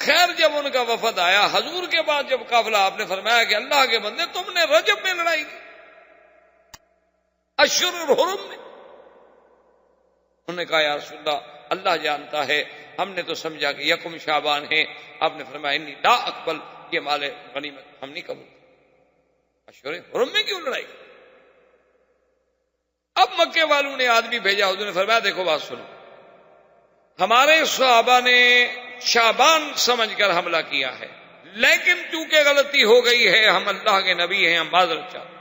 خیر جب ان کا وفد آیا حضور کے بعد جب قافلہ، آپ نے فرمایا کہ اللہ کے بندے تم نے رجب میں لڑائی کی، اشہر الحرم میں؟ انہوں نے کہا یا رسول اللہ جانتا ہے، ہم نے تو سمجھا کہ یکم شعبان ہے۔ آپ نے فرمایا انی لا اقبل، یہ مال غنیمت ہم نہیں قبول، اشہر حرم میں کیوں لڑائی؟ اب مکے والوں نے آدمی بھیجا، حضور نے فرمایا دیکھو بات سنو، ہمارے صحابہ نے شعبان سمجھ کر حملہ کیا ہے، لیکن چونکہ غلطی ہو گئی ہے، ہم اللہ کے نبی ہیں، ہم معذرت چاہتے ہیں،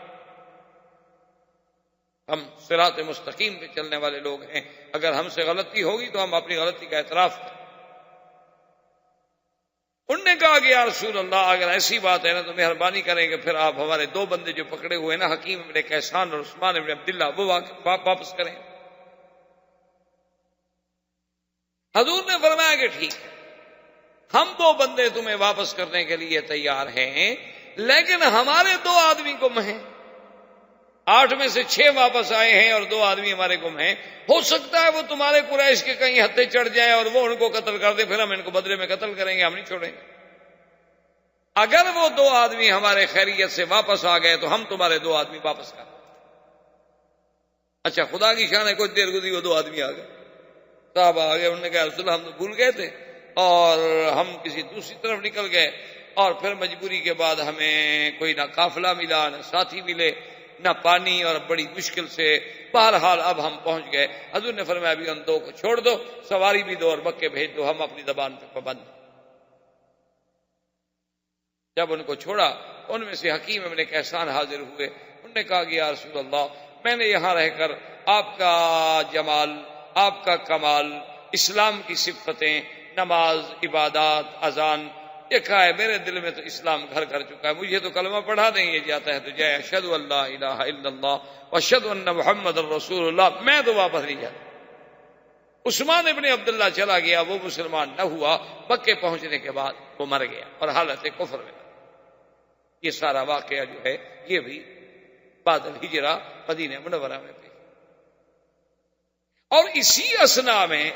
ہم صراط مستقیم پہ چلنے والے لوگ ہیں، اگر ہم سے غلطی ہوگی تو ہم اپنی غلطی کا اعتراف کریں۔ انہوں نے کہا کہ یا رسول اللہ اگر ایسی بات ہے نا تو مہربانی کریں کہ پھر آپ ہمارے دو بندے جو پکڑے ہوئے نا، حکیم ابن کیسان اور عثمان ابن عبداللہ، وہ واپس کریں۔ حضور نے فرمایا کہ ٹھیک ہے، ہم دو بندے تمہیں واپس کرنے کے لیے تیار ہیں، لیکن ہمارے دو آدمی گم ہیں، 8 میں سے 6 واپس آئے ہیں اور 2 آدمی ہمارے گم ہیں، ہو سکتا ہے وہ تمہارے قریش کے کہیں ہتھے چڑھ جائیں اور وہ ان کو قتل کر دے، پھر ہم ان کو بدلے میں قتل کریں گے، ہم نہیں چھوڑیں گے۔ اگر وہ 2 آدمی ہمارے خیریت سے واپس آ گئے تو ہم تمہارے 2 آدمی واپس کر دیں۔ اچھا خدا کی شان ہے، کچھ دیر گزری وہ 2 آدمی آ گئے، صاحب آ گئے، انہوں نے کہا رسول اللہ ہم تو بھول گئے تھے اور ہم کسی دوسری طرف نکل گئے، اور پھر مجبوری کے بعد ہمیں کوئی نہ قافلہ ملا نہ ساتھی ملے نہ پانی، اور بڑی مشکل سے بہرحال اب ہم پہنچ گئے۔ حضور نے فرمایا ابھی ان 2 کو چھوڑ دو، سواری بھی دو اور مکے بھیج دو، ہم اپنی زبان پہ پابند۔ جب ان کو چھوڑا ان میں سے حکیم ابن کیسان حاضر ہوئے، انہوں نے کہا کہ یا رسول اللہ میں نے یہاں رہ کر آپ کا جمال، آپ کا کمال، اسلام کی صفتیں، نماز، عبادات، اذان دیکھا ہے، میرے دل میں تو اسلام گھر کر چکا ہے، مجھے تو کلمہ پڑھا نہیں یہ جاتا ہے تو جائے اشہد ان لا الہ الا اللہ واشہد ان محمد الرسول اللہ، میں تو واپس نہیں جاتا۔ عثمان ابن عبداللہ چلا گیا، وہ مسلمان نہ ہوا، مکے پہنچنے کے بعد وہ مر گیا اور حالت کفر میں۔ یہ سارا واقعہ جو ہے یہ بھی بعد الہجرہ مدینہ منورہ میں پیش۔ اور اسی اثناء میں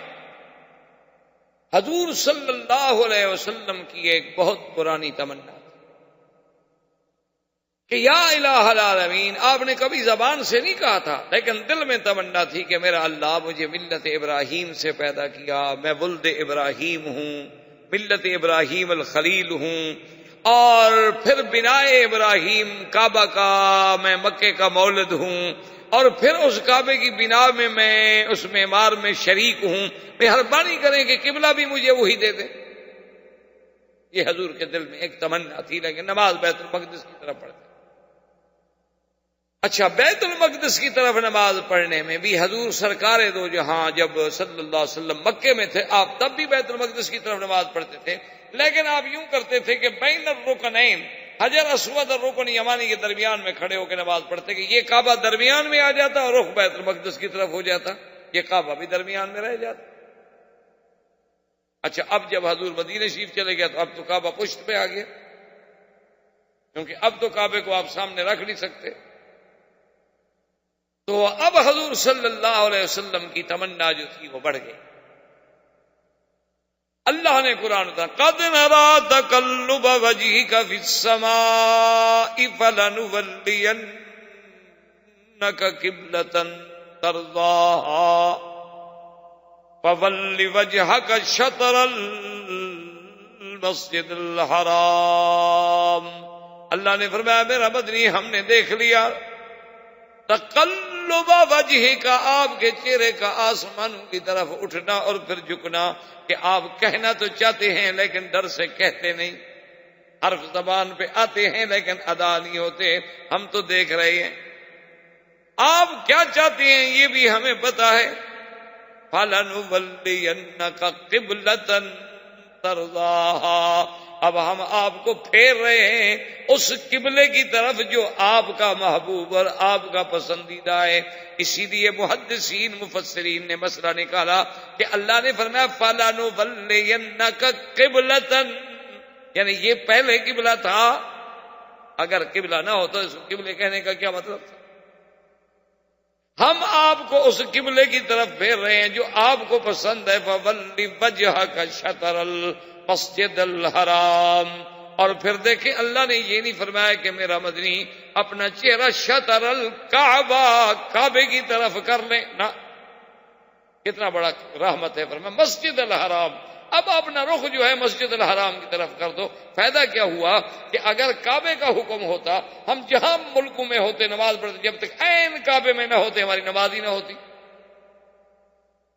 حضور صلی اللہ علیہ وسلم کی ایک بہت پرانی تمنا تھی کہ یا الہ العالمین، آپ نے کبھی زبان سے نہیں کہا تھا لیکن دل میں تمنا تھی کہ میرا اللہ مجھے ملت ابراہیم سے پیدا کیا، میں ولد ابراہیم ہوں، ملت ابراہیم الخلیل ہوں، اور پھر بنائے ابراہیم کعبہ کا میں مکے کا مولد ہوں، اور پھر اس کعبے کی بنا میں اس معمار میں شریک ہوں، مہربانی کریں کہ قبلہ بھی مجھے وہی دے دیں۔ یہ حضور کے دل میں ایک تمنا تھی، لیکن نماز بیت المقدس کی طرف پڑھتے۔ اچھا بیت المقدس کی طرف نماز پڑھنے میں بھی حضور سرکار دو جہاں جب صلی اللہ علیہ وسلم مکے میں تھے، آپ تب بھی بیت المقدس کی طرف نماز پڑھتے تھے، لیکن آپ یوں کرتے تھے کہ بین الرکنین، حجر اسود اور رکن یمانی کے درمیان میں کھڑے ہو کے نماز پڑھتے کہ یہ کعبہ درمیان میں آ جاتا اور رخ بیت المقدس کی طرف ہو جاتا، یہ کعبہ بھی درمیان میں رہ جاتا۔ اچھا اب جب حضور مدینہ شریف چلے گیا تو اب تو کعبہ پشت پہ آ گیا، کیونکہ اب تو کعبے کو آپ سامنے رکھ نہیں سکتے، تو اب حضور صلی اللہ علیہ وسلم کی تمنا جو تھی وہ بڑھ گئی۔ اللہ نے قرآن اتارا قَدْ نَرَىٰ تَقَلُّبَ وَجْهِكَ فِي السَّمَاءِ فَلَنُوَلِّيَنَّكَ قِبْلَةً تَرْضَاهَا فَوَلِّ وَجْهَكَ شَطْرَ الْمَسْجِدِ الْحَرَامِ۔ اللہ نے فرمایا میرا مدنی ہم نے دیکھ لیا تقلب وجہ کا، آپ کے چہرے کا آسمانوں کی طرف اٹھنا اور پھر جھکنا، کہ آپ کہنا تو چاہتے ہیں لیکن ڈر سے کہتے نہیں، حرف زبان پہ آتے ہیں لیکن ادا نہیں ہوتے، ہم تو دیکھ رہے ہیں آپ کیا چاہتے ہیں یہ بھی ہمیں پتا ہے۔ فَلَنُوَلِّيَنَّكَ قِبْلَةً تَرْضَاهَا، اب ہم آپ کو پھیر رہے ہیں اس قبلے کی طرف جو آپ کا محبوب اور آپ کا پسندیدہ ہے۔ اسی لیے محدثین مفسرین نے مسئلہ نکالا کہ اللہ نے فرمایا فَلَنُوَلِّيَنَّكَ قِبْلَةً، یعنی یہ پہلے قبلہ تھا، اگر قبلہ نہ ہوتا اس کو قبلے کہنے کا کیا مطلب تھا؟ ہم آپ کو اس قبلے کی طرف پھیر رہے ہیں جو آپ کو پسند ہے۔ فَوَلِّ وَجْهَكَ شَطْرَ مسجد الحرام. اور پھر دیکھیں اللہ نے یہ نہیں فرمایا کہ میرا مدنی اپنا چہرہ شطر الکعبہ کعبے کی طرف کر لیں، نہ، کتنا بڑا رحمت ہے. فرمایا مسجد الحرام، اب اپنا رخ جو ہے مسجد الحرام کی طرف کر دو. فائدہ کیا ہوا کہ اگر کعبے کا حکم ہوتا، ہم جہاں ملکوں میں ہوتے نماز پڑھتے، جب تک عین کعبے میں نہ ہوتے ہماری نماز ہی نہ ہوتی.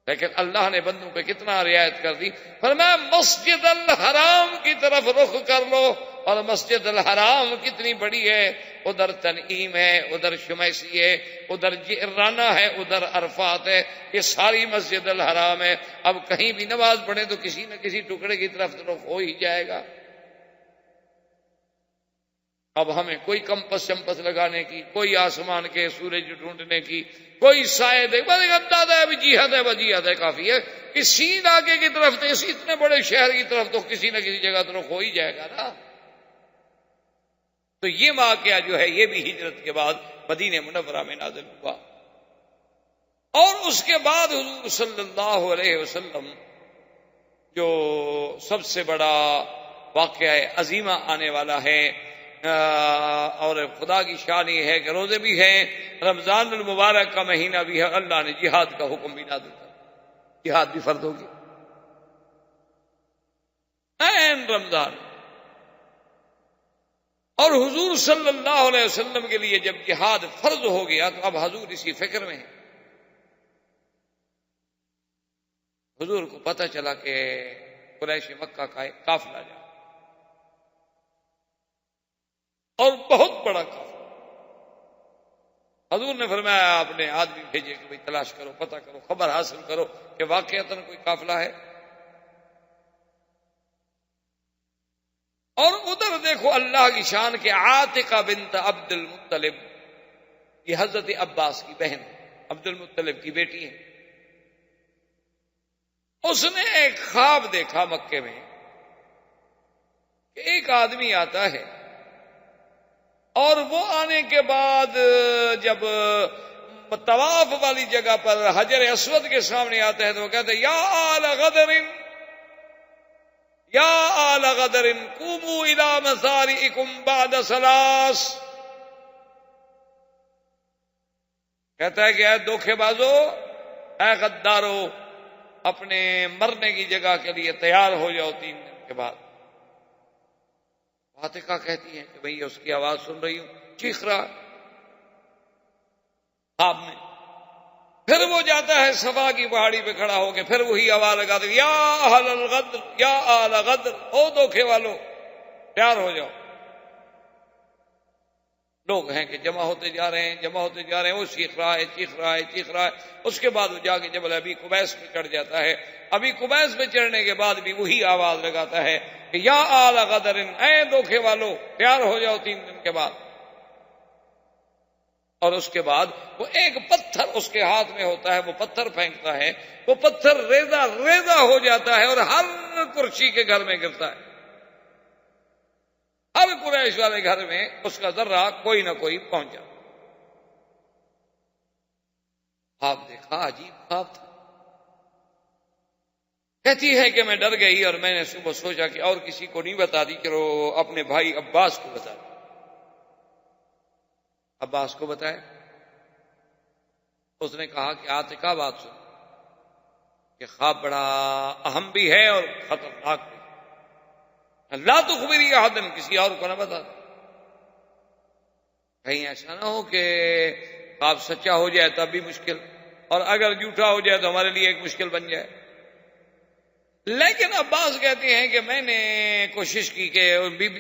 لیکن اللہ نے بندوں پہ کتنا رعایت کر دی. فرمایا مسجد الحرام کی طرف رخ کر لو. اور مسجد الحرام کتنی بڑی ہے، ادھر تنعیم ہے، ادھر شمیسی ہے، ادھر جعرانہ ہے، ادھر عرفات ہے، یہ ساری مسجد الحرام ہے. اب کہیں بھی نماز پڑھے تو کسی نہ کسی ٹکڑے کی طرف ہو ہی جائے گا. اب ہمیں کوئی کمپس چمپس لگانے کی، کوئی آسمان کے سورج ڈھونڈنے کی، کوئی سائے دے، بس اندازہ ہے ابھی جہاد ہے، بس جہاد ہے کافی ہے. اسی علاقے کی طرف تو، اسی اتنے بڑے شہر کی طرف تو کسی نہ کسی جگہ تو ہو ہی جائے گا نا. تو یہ واقعہ جو ہے یہ بھی ہجرت کے بعد مدینہ منورہ میں نازل ہوا. اور اس کے بعد حضور صلی اللہ علیہ وسلم جو سب سے بڑا واقعہ عظیمہ آنے والا ہے، اور خدا کی شان یہ ہے کہ روزے بھی ہیں، رمضان المبارک کا مہینہ بھی ہے، اللہ نے جہاد کا حکم بھی نازل کر، جہاد بھی فرض ہوگی این رمضان. اور حضور صلی اللہ علیہ وسلم کے لیے جب جہاد فرض ہو گیا تو اب حضور اسی فکر میں ہیں. حضور کو پتہ چلا کہ قریش مکہ کا ایک قافلہ جا، اور بہت بڑا قافلہ. حضور نے فرمایا آپ نے آدمی بھیجے کہ بھئی تلاش کرو، پتہ کرو، خبر حاصل کرو کہ واقعتاً کوئی قافلہ ہے. اور ادھر دیکھو اللہ کی شان کہ عاتقہ بنت عبد المطلب، یہ حضرت عباس کی بہن، عبد المطلب کی بیٹی ہے. اس نے ایک خواب دیکھا مکے میں کہ ایک آدمی آتا ہے، اور وہ آنے کے بعد جب طواف والی جگہ پر حجر اسود کے سامنے آتا ہے تو وہ کہتے ہیں یا آل غدر، یا آل غدر قوموا الی مزارعکم بعد ثلاث. کہتا ہے کہ اے دھوکے بازو، اے غدارو، اپنے مرنے کی جگہ کے لیے تیار ہو جاؤ 3 دن کے بعد. عاتقہ کہتی ہے کہ بھئی اس کی آواز سن رہی ہوں، چیخ رہا خواب میں. پھر وہ جاتا ہے صفا کی پہاڑی پہ کھڑا ہو کے پھر وہی آواز لگاتا ہے یا اہل الغدر، یا آل غدر، او دھوکے والو تیار ہو جاؤ. لوگ ہیں کہ جمع ہوتے جا رہے ہیں، جمع ہوتے جا رہے ہیں، وہ چیخ رہا ہے، چیخ رہا ہے، چیخ رہا ہے. اس کے بعد وہ جا کے جبل ابی قبیس پہ چڑھ جاتا ہے. ابی قبیس پہ چڑھنے کے بعد بھی وہی آواز لگاتا ہے کہ یا آل غدر، اے دھوکے والو تیار ہو جاؤ 3 دن کے بعد. اور اس کے بعد وہ ایک پتھر اس کے ہاتھ میں ہوتا ہے، وہ پتھر پھینکتا ہے، وہ پتھر ریزہ ریزہ ہو جاتا ہے اور ہر قریشی کے گھر میں گرتا ہے. ہر قریش والے گھر میں اس کا ذرہ کوئی نہ کوئی پہنچا. خواب دیکھا، عجیب خواب تھا. کہتی ہے کہ میں ڈر گئی اور میں نے صبح سوچا کہ اور کسی کو نہیں بتا دی، کہ وہ اپنے بھائی عباس کو بتا دی. عباس کو بتایا. اس نے کہا کہ عاتقہ بات سن، کہ خواب بڑا اہم بھی ہے اور خطرناک بھی. لا تخبری احد، کسی اور کو نہ بتا. کہیں ایسا نہ ہو کہ خواب سچا ہو جائے تب بھی مشکل، اور اگر جھوٹا ہو جائے تو ہمارے لیے ایک مشکل بن جائے. لیکن عباس کہتے ہیں کہ میں نے کوشش کی کہ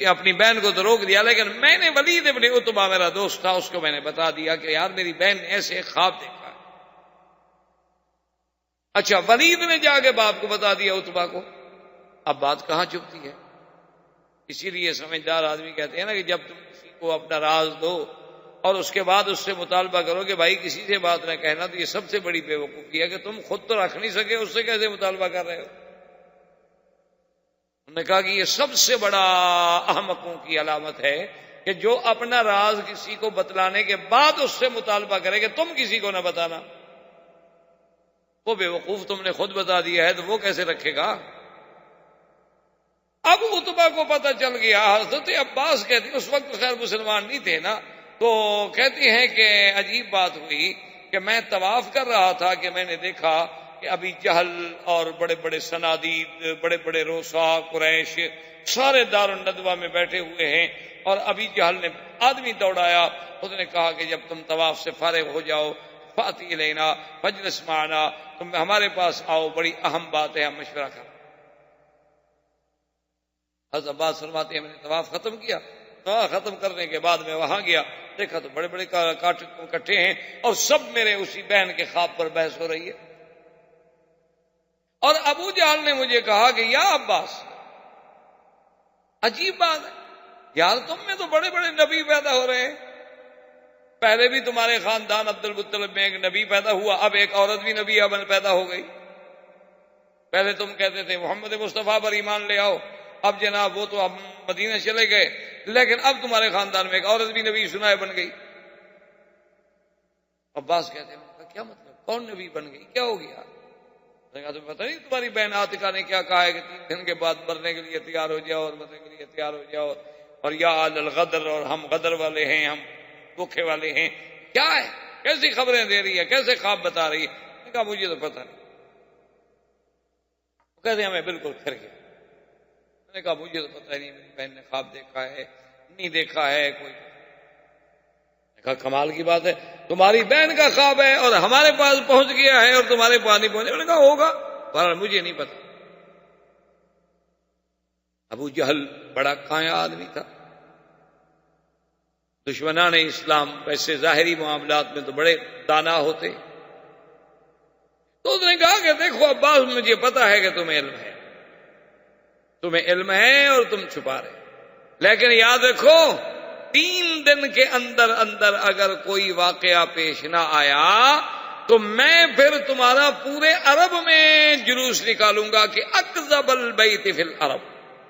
اپنی بہن کو تو روک دیا، لیکن میں نے ولید ابن عتبہ میرا دوست تھا، اس کو میں نے بتا دیا کہ یار میری بہن نے ایسے خواب دیکھا. اچھا، ولید نے جا کے باپ کو بتا دیا، عتبہ کو. اب بات کہاں چھپتی ہے. اسی لیے سمجھدار آدمی کہتے ہیں نا کہ جب تم کسی کو اپنا راز دو اور اس کے بعد اس سے مطالبہ کرو کہ بھائی کسی سے بات نہ کہنا، تو یہ سب سے بڑی بے وقوفی ہے کہ تم خود تو رکھ نہیں سکے، اس سے کیسے مطالبہ کر رہے ہو. انہوں نے کہا کہ یہ سب سے بڑا احمقوں کی علامت ہے کہ جو اپنا راز کسی کو بتلانے کے بعد اس سے مطالبہ کرے کہ تم کسی کو نہ بتانا. وہ بے وقوف تم نے خود بتا دیا ہے تو وہ کیسے رکھے گا. اب عتبہ کو پتہ چل گیا، حضرت عباس کہتے ہیں اس وقت خیر مسلمان نہیں تھے نا، تو کہتی ہیں کہ عجیب بات ہوئی کہ میں طواف کر رہا تھا کہ میں نے دیکھا کہ ابھی جہل اور بڑے بڑے صنادید، بڑے بڑے روسا قریش سارے دار الندوہ میں بیٹھے ہوئے ہیں، اور ابھی جہل نے آدمی دوڑایا، اس نے کہا کہ جب تم طواف سے فارغ ہو جاؤ فاتی لینا فجلس معنا، تم ہمارے پاس آؤ، بڑی اہم بات ہے، ہم مشورہ کریں۔ حضرت عباس فرماتے ہیں میں نے طواف ختم کیا، طواف ختم کرنے کے بعد میں وہاں گیا، دیکھا تو بڑے بڑے کاٹ اکٹھے ہیں اور سب میرے اسی بہن کے خواب پر بحث ہو رہی ہے، اور ابو جہل نے مجھے کہا کہ یا عباس، عجیب بات ہے یار، تم میں تو بڑے بڑے نبی پیدا ہو رہے ہیں، پہلے بھی تمہارے خاندان عبد المطلب میں ایک نبی پیدا ہوا، اب ایک عورت بھی نبی پیدا ہو گئی، پہلے تم کہتے تھے محمد مصطفیٰ پر ایمان لے آؤ، اب جناب وہ تو اب مدینہ چلے گئے، لیکن اب تمہارے خاندان میں ایک عورت بھی نبی سنائے بن گئی۔ عباس کہتے ہیں کیا مطلب، کون نبی بن گئی، کیا ہو گیا؟ تمہیں پتہ نہیں تمہاری بہن عاتقہ نے کیا کہا ہے کہ 3 دن کے بعد مرنے کے لیے تیار ہو جاؤ اور مرنے کے لیے تیار ہو جاؤ، اور یا الغدر، اور ہم غدر والے ہیں، ہم دھوکے والے ہیں، کیا ہے، کیسی خبریں دے رہی ہے، کیسے خواب بتا رہی ہے؟ میں نے کہا مجھے تو پتہ نہیں۔ وہ کہتے ہیں میں بالکل پھر گیا، میں نے کہا مجھے تو پتہ نہیں، میری بہن نے خواب دیکھا ہے نہیں دیکھا ہے کوئی؟ میں نے کہا کمال کی بات ہے، تمہاری بہن کا خواب ہے اور ہمارے پاس پہنچ گیا ہے اور تمہارے پاس نہیں پہنچا۔ میں نے کہا ہوگا، پر مجھے نہیں پتا۔ ابو جہل بڑا کایا آدمی تھا، دشمنان اسلام ویسے ظاہری معاملات میں تو بڑے دانا ہوتے، تو اس نے کہا کہ دیکھو عباس، مجھے پتا ہے کہ تمہیں علم ہے، تمہیں علم ہے اور تم چھپا رہے، لیکن یاد رکھو 3 دن کے اندر اندر اگر کوئی واقعہ پیش نہ آیا تو میں پھر تمہارا پورے عرب میں جلوس نکالوں گا کہ اکذب البیت فی العرب،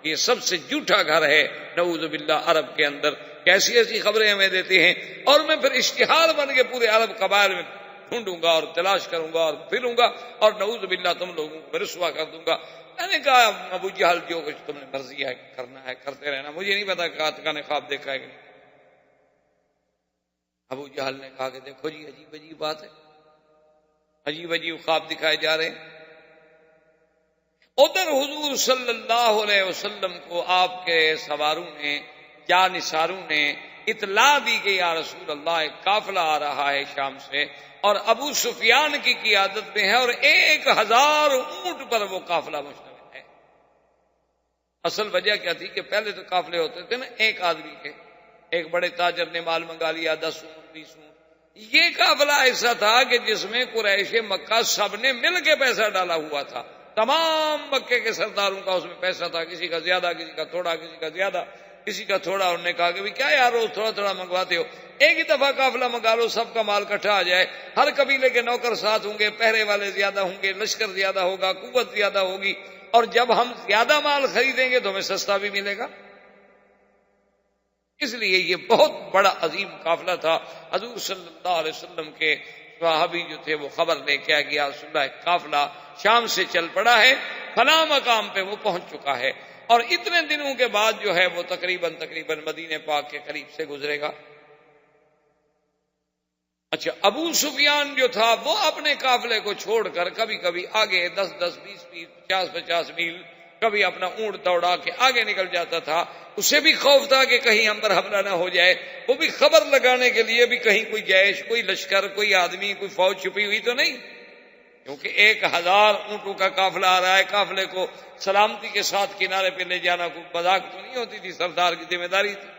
یہ سب سے جھوٹا گھر ہے نعوذ باللہ عرب کے اندر، کیسی ایسی خبریں ہمیں دیتے ہیں، اور میں پھر اشتہار بن کے پورے عرب قبائل میں ڈھونڈوں گا اور تلاش کروں گا اور پھروں گا اور نعوذ باللہ تم لوگوں کو رسوا کر دوں گا۔ میں نے کہا ابو جہل جو کچھ تم نے مرضی ہے کرنا ہے کرتے رہنا، مجھے نہیں پتا کہ عاتقہ نے خواب دیکھا ہے کہ نہیں۔ ابو جہل نے کہا کہ دیکھو جی عجیب عجیب بات ہے، عجیب عجیب خواب دکھائے جا رہے ہیں۔ ادھر حضور صلی اللہ علیہ وسلم کو آپ کے سواروں نے، جانثاروں نے اطلاع دی کہ یا رسول اللہ ایک قافلہ آ رہا ہے شام سے اور ابو سفیان کی قیادت میں ہے اور 1000 اونٹ پر وہ قافلہ مشتمل ہے۔ اصل وجہ کیا تھی کہ پہلے تو قافلے ہوتے تھے نا ایک آدمی کے، ایک بڑے تاجر نے مال منگا لیا 10 اونٹ 20 اونٹ، یہ قافلہ ایسا تھا کہ جس میں قریش مکہ سب نے مل کے پیسہ ڈالا ہوا تھا، تمام مکے کے سرداروں کا اس میں پیسہ تھا، کسی کا زیادہ کسی کا تھوڑا کسی کا زیادہ کسی کا تھوڑا۔ انہوں نے کہا کہ کیا یار روز تھوڑا تھوڑا منگواتے ہو، ایک ہی دفعہ قافلہ منگا لو، سب کا مال اکٹھا آ جائے، ہر قبیلے کے نوکر ساتھ ہوں گے، پہرے والے زیادہ ہوں گے، لشکر زیادہ ہوگا، قوت زیادہ ہوگی، اور جب ہم زیادہ مال خریدیں گے تو ہمیں سستا بھی ملے گا۔ اس لیے یہ بہت بڑا عظیم قافلہ تھا۔ حضور صلی اللہ علیہ وسلم کے صحابی جو تھے وہ خبر لے کے آ گیا رسول اللہ ایک قافلہ شام سے چل پڑا ہے، فلاں مقام پہ وہ پہنچ چکا ہے، اور اتنے دنوں کے بعد جو ہے وہ تقریباً مدینہ پاک کے قریب سے گزرے گا۔ اچھا، ابو سفیان جو تھا وہ اپنے قافلے کو چھوڑ کر کبھی کبھی آگے 10-10 20-20 50-50 میل کبھی اپنا اونٹ دوڑا کے آگے نکل جاتا تھا، اسے بھی خوف تھا کہ کہیں ہم پر حملہ نہ ہو جائے، وہ بھی خبر لگانے کے لیے بھی کہیں کوئی جیش، کوئی لشکر، کوئی آدمی، کوئی فوج چھپی ہوئی تو نہیں، کیونکہ 1000 اونٹوں کا قافلہ آ رہا ہے، قافلے کو سلامتی کے ساتھ کنارے پہ لے جانا کوئی مذاق تو نہیں ہوتی تھی، سردار کی ذمہ داری تھی۔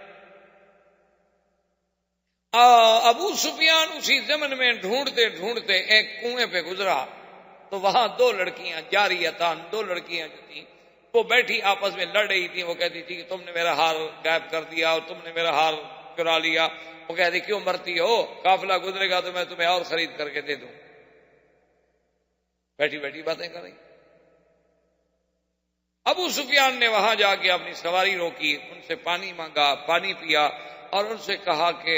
ابو سفیان اسی زمن میں ڈھونڈتے ڈھونڈتے ایک کنویں پہ گزرا تو وہاں 2 لڑکیاں جاریتان، 2 لڑکیاں جو تھیں وہ بیٹھی آپس میں لڑ رہی تھیں، وہ کہتی تھی کہ تم نے میرا ہار غائب کر دیا اور تم نے میرا ہار چرا لیا، وہ کہتی کیوں مرتی ہو، قافلہ گزرے گا تو میں تمہیں اور خرید کر کے دے دوں، بیٹھی بیٹھی باتیں کر رہی۔ ابو سفیان نے وہاں جا کے اپنی سواری روکی، ان سے پانی مانگا، پانی پیا، اور ان سے کہا کہ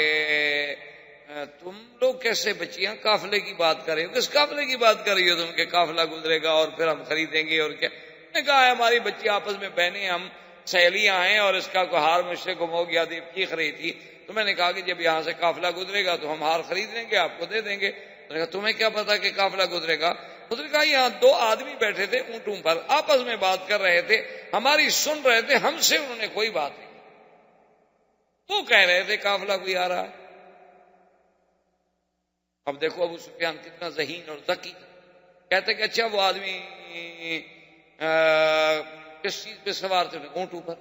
تم لوگ کیسے بچیاں قافلے کی بات کر رہے ہو، کس قافلے کی بات کر رہی ہو تم کہ قافلہ گزرے گا اور پھر ہم خریدیں گے اور کیا؟ نے کہا ہماری بچی آپس میں بہنیں، ہم سہیلیاں ہیں اور اس کا کوئی ہار مجھ سے گم ہو گیا، دیو چیخ رہی تھی، تو میں نے کہا کہ جب یہاں سے قافلہ گزرے گا تو ہم ہار خرید لیں گے، آپ کو دے دیں گے۔ میں نے کہا تمہیں کیا پتا کہ قافلہ گزرے گا؟ اس نے کہا یہاں دو آدمی بیٹھے تھے اونٹوں پر، آپس میں بات کر رہے تھے، ہماری سن رہے تھے، ہم سے انہوں نے کوئی بات نہیں، وہ کہہ رہے تھے قافلہ کوئی آ رہا ہے۔ اب دیکھو ابو سفیان کتنا ذہین اور ذکی، کہتے کہ اچھا وہ آدمی کس چیز پہ سوار تھے؟ اونٹوں پر۔